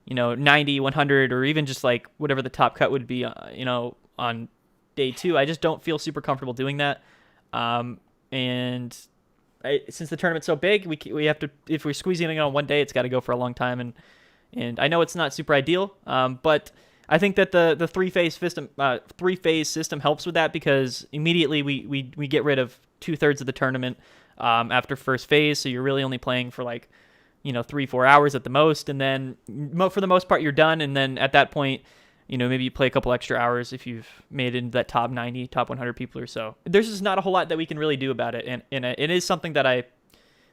90, 100, or even just like whatever the top cut would be, on day 2. I just don't feel super comfortable doing that. Since the tournament's so big, we have to, if we're squeezing it on one day, it's got to go for a long time. And I know it's not super ideal, but I think that the three-phase system helps with that, because immediately we get rid of 2/3 of the tournament after first phase, so you're really only playing for 3-4 hours at the most, and then for the most part you're done. And then at that point, maybe you play a couple extra hours if you've made it into that top 90, top 100 people or so. There's just not a whole lot that we can really do about it, and it is something that I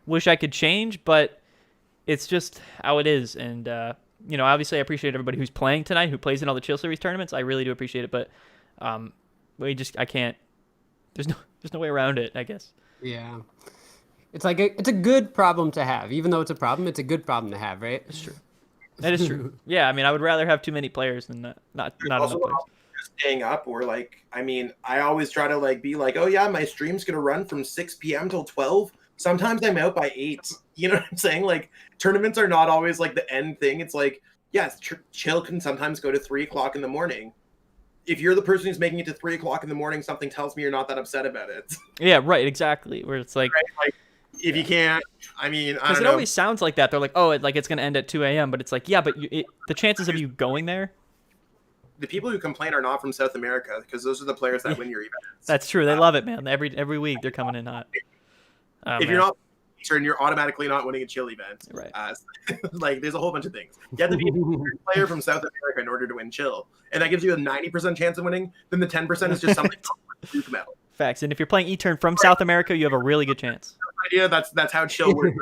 wish I could change, but it's just how it is. And obviously I appreciate everybody who's playing tonight, who plays in all the Chill Series tournaments. I really do appreciate it, but I can't. There's no way around it, I guess. Yeah, it's a good problem to have. Even though it's a problem, it's a good problem to have, right? It's true. That is true. Yeah, I mean, I would rather have too many players than not enough players. Staying up, or I always try to be like, oh yeah, my stream's gonna run from 6 p.m. till 12. Sometimes I'm out by 8. You know what I'm saying? Like, tournaments are not always like the end thing. It's like, yes, chill can sometimes go to 3 o'clock in the morning. If you're the person who's making it to 3 o'clock in the morning, something tells me you're not that upset about it. Yeah, right, exactly. Where it's like, right? If you can't, I mean, because it always sounds like that. They're like, oh, it's going to end at 2 a.m., but it's like, yeah, but the chances of you going there. The people who complain are not from South America, because those are the players that win your events. That's true. They love it, man. Every week they're coming in hot. If you're not Eastern, you're automatically not winning a chill event. Right. There's a whole bunch of things. You have to be a player from South America in order to win chill, and that gives you a 90% chance of winning. Then the 10% is just something Duke metal. Facts. And if you're playing E-Turn from South America, you have a really good chance. Idea. That's how chill works.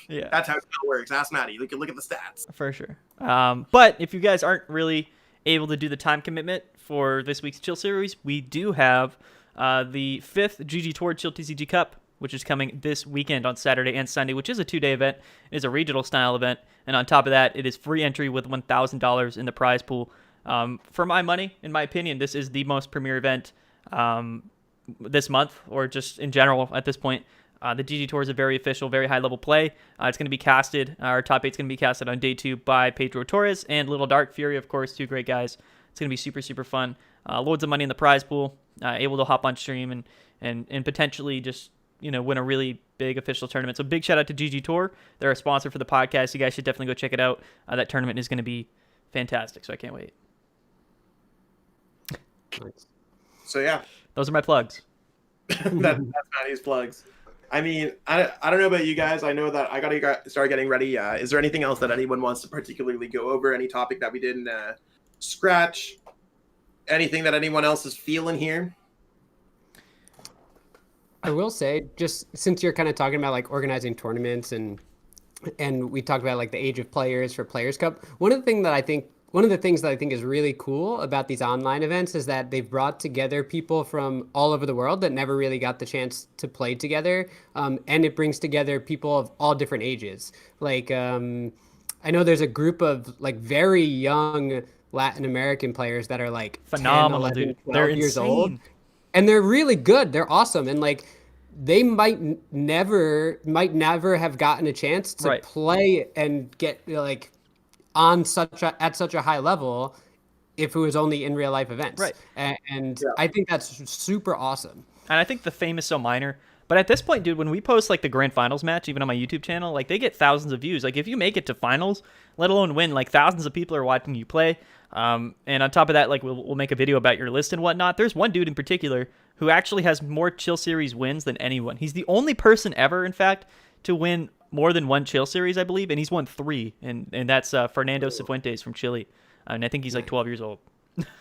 Yeah. That's how chill works. Ask Maddie. Look at the stats. For sure. But if you guys aren't really able to do the time commitment for this week's Chill Series, we do have the 5th GG Tour Chill TCG Cup, which is coming this weekend on Saturday and Sunday, which is a 2-day event. It is a regional style event. And on top of that, it is free entry with $1,000 in the prize pool. For my money, in my opinion, this is the most premier event this month, or just in general at this point. The GG Tour is a very official, very high-level play. It's going to be casted. Our top 8 is going to be casted on day 2 by Pedro Torres and Little Dark Fury, of course, 2 great guys. It's going to be super, super fun. Loads of money in the prize pool. Able to hop on stream and potentially just win a really big official tournament. So big shout out to GG Tour. They're a sponsor for the podcast. You guys should definitely go check it out. That tournament is going to be fantastic, so I can't wait. So yeah, those are my plugs. that's Maddie's plugs. I mean, I don't know about you guys. I know that I got to start getting ready. Is there anything else that anyone wants to particularly go over? Any topic that we didn't scratch? Anything that anyone else is feeling here? I will say, just since you're kind of talking about organizing tournaments and we talked about the age of players for Players Cup, one of the things that I think is really cool about these online events is that they've brought together people from all over the world that never really got the chance to play together. And it brings together people of all different ages. I know there's a group of very young Latin American players that are phenomenal, 10, 11, dude. 12 They're years insane. old. And they're really good. They're awesome. And they might never have gotten a chance to play and get at such a high level if it was only in real life events. Right. And I think that's super awesome. And I think the fame is so minor. But at this point, dude, when we post like the grand finals match, even on my YouTube channel, like they get thousands of views. Like if you make it to finals, let alone win, like thousands of people are watching you play. And on top of that, like we'll make a video about your list and whatnot. There's one dude in particular who actually has more Chill Series wins than anyone. He's the only person ever, in fact, to win more than one Chill Series, I believe, and he's won 3, and that's Fernando Cifuentes from Chile, and I think he's like 12 years old.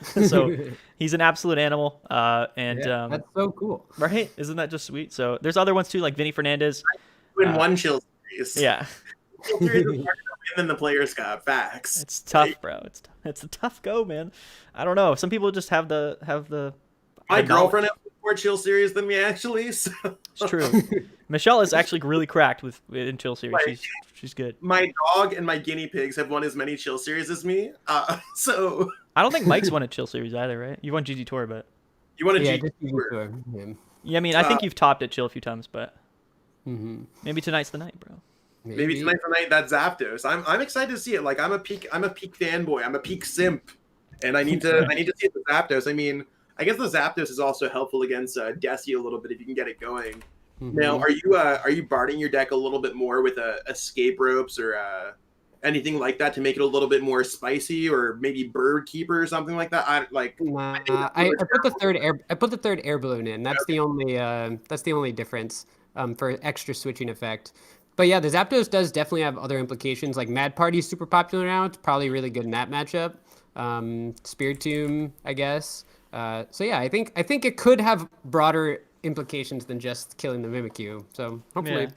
So he's an absolute animal, that's so cool, right? Isn't that just sweet? So there's other ones too, like Vinny Fernandez. Win one Chill Series. Yeah. Chill Series is harder to win than the Players Cup. Facts. It's tough, bro. It's a tough go, man. I don't know. Some people just have the. My girlfriend has more Chill Series than me, actually. So. It's true. Michelle is actually really cracked in Chill Series. She's good. My dog and my guinea pigs have won as many Chill Series as me. So I don't think Mike's won a Chill Series either, right? You won GG Tour, but you won a GG Tour. Yeah, I mean, I think you've topped at Chill a few times, but maybe tonight's the night, bro. Maybe tonight's the night. That's Zapdos. I'm excited to see it. Like I'm a peak fanboy. I'm a peak simp, and I need to see the Zapdos. I mean, I guess the Zapdos is also helpful against Desi a little bit if you can get it going. Now, are you barding your deck a little bit more with escape ropes or anything like that to make it a little bit more spicy, or maybe bird keeper or something like that? I put the third air balloon in. That's the only difference for extra switching effect. But yeah, the Zapdos does definitely have other implications. Like Mad Party's super popular now. It's probably really good in that matchup. Spiritomb, I guess. So yeah, I think it could have broader implications than just killing the Mimikyu. So hopefully,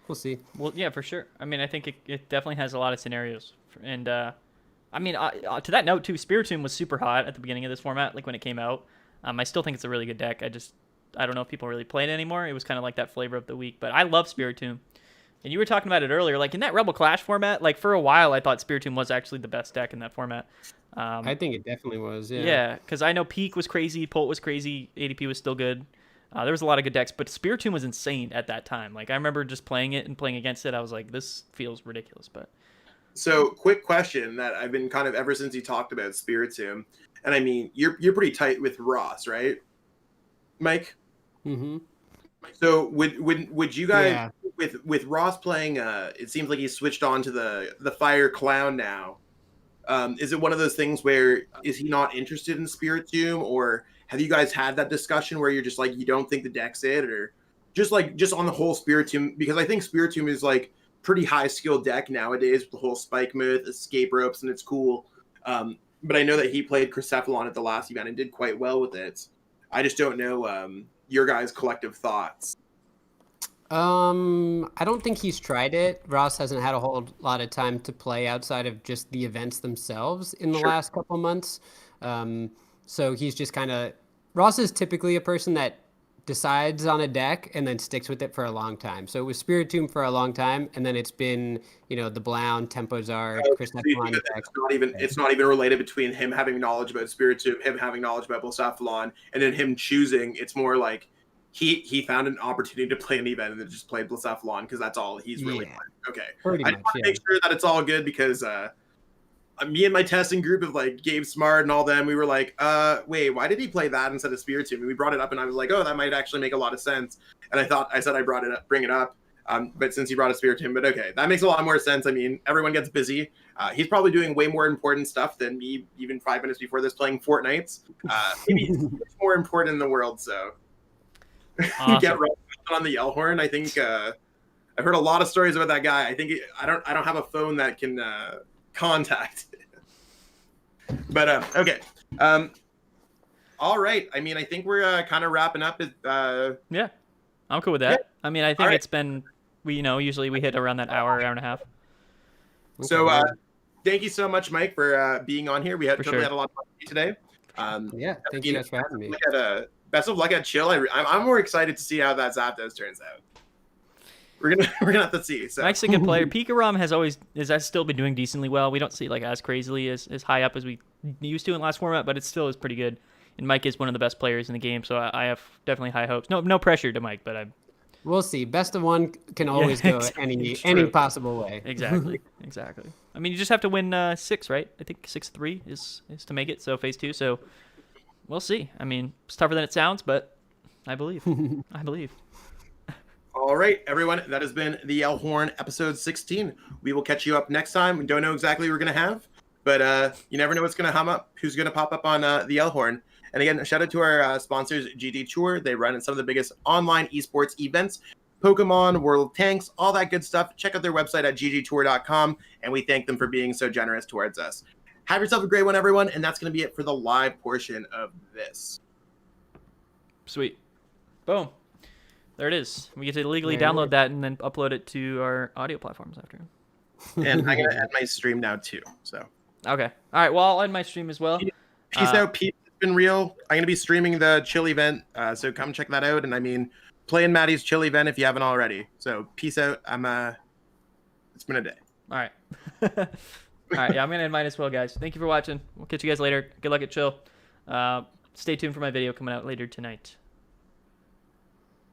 we'll see. Well, yeah, for sure. I mean, I think it definitely has a lot of scenarios. And I mean, to that note too, Spiritomb was super hot at the beginning of this format, like when it came out. I still think it's a really good deck. I don't know if people really play it anymore. It was kind of like that flavor of the week, but I love Spiritomb. And you were talking about it earlier, like in that Rebel Clash format, like for a while, I thought Spiritomb was actually the best deck in that format. I think it definitely was, yeah. Yeah, because I know Peak was crazy, Polt was crazy, ADP was still good. There was a lot of good decks, but Spiritomb was insane at that time. Like I remember just playing it and playing against it. I was like, this feels ridiculous. But so, quick question that I've been kind of ever since you talked about Spiritomb, and I mean, you're pretty tight with Ross, right, Mike? Mm-hmm. So would you guys with Ross playing? It seems like he's switched on to the Fire Clown now. Is it one of those things where is he not interested in Spiritomb, or have you guys had that discussion where you're just like you don't think the deck's it, or just on the whole Spiritomb? Because I think Spiritomb is like pretty high skill deck nowadays with the whole Spike Myth, escape ropes, and it's cool. But I know that he played Chrycephalon at the last event and did quite well with it. I just don't know your guys' collective thoughts. I don't think he's tried it. Ross hasn't had a whole lot of time to play outside of just the events themselves in the last couple months. So he's just kind of... Ross is typically a person that decides on a deck and then sticks with it for a long time. So it was Spiritomb for a long time, and then it's been, the Blound, Tempozard, Chrycephalon deck. It's not even related between him having knowledge about Spiritomb, him having knowledge about Blacephalon, and then him choosing. It's more like he found an opportunity to play an event and then just played Blacephalon because that's all he's really playing. Okay. I just want to make sure that it's all good because me and my testing group of like Gabe Smart and all them, we were like, wait, why did he play that instead of Spiritomb? And we brought it up and I was like, oh, that might actually make a lot of sense. And I said I'd bring it up. But since he brought a Spiritomb, but okay, that makes a lot more sense. I mean, everyone gets busy. He's probably doing way more important stuff than me even 5 minutes before this playing Fortnite. Maybe he's much more important in the world, so awesome. Get right on the yell horn. I think I've heard a lot of stories about that guy. I think I don't have a phone that can contact. But okay. All right. I mean, I think we're kind of wrapping up. Yeah, I'm cool with that. Yeah. I mean, I think it's been usually we hit around that hour and a half. So thank you so much, Mike, for being on here. We had a lot of fun today. Thank you guys for having me. Best of luck at Chill. I'm more excited to see how that Zapdos turns out. We're gonna have to see. So. Mike's a good player. Pikarom has still been doing decently well. We don't see like as crazily as high up as we used to in last format, but it still is pretty good. And Mike is one of the best players in the game, so I have definitely high hopes. No pressure to Mike, but we'll see. Best of one can always go any possible way. Exactly. I mean, you just have to win 6, right? I think 6-3 is to make it. So phase 2. So we'll see. I mean, it's tougher than it sounds, but I believe. I believe. All right, everyone. That has been the Yell Horn episode 16. We will catch you up next time. We don't know exactly what we're going to have, but you never know what's going to hum up, who's going to pop up on the Yell Horn. And again, shout out to our sponsors, GD Tour. They run some of the biggest online esports events, Pokemon, World Tanks, all that good stuff. Check out their website at ggtour.com, and we thank them for being so generous towards us. Have yourself a great one, everyone, and that's going to be it for the live portion of this. Sweet. Boom. There it is. We get to legally download that and then upload it to our audio platforms after. And I'm going to end my stream now, too. So. Okay. All right. Well, I'll end my stream as well. Peace out, Pete. It's been real. I'm going to be streaming the Chill event, so come check that out. And I mean, play in Maddie's Chill event if you haven't already. So peace out. It's been a day. All right. All right. Yeah, I'm going to end mine as well, guys. Thank you for watching. We'll catch you guys later. Good luck at Chill. Stay tuned for my video coming out later tonight.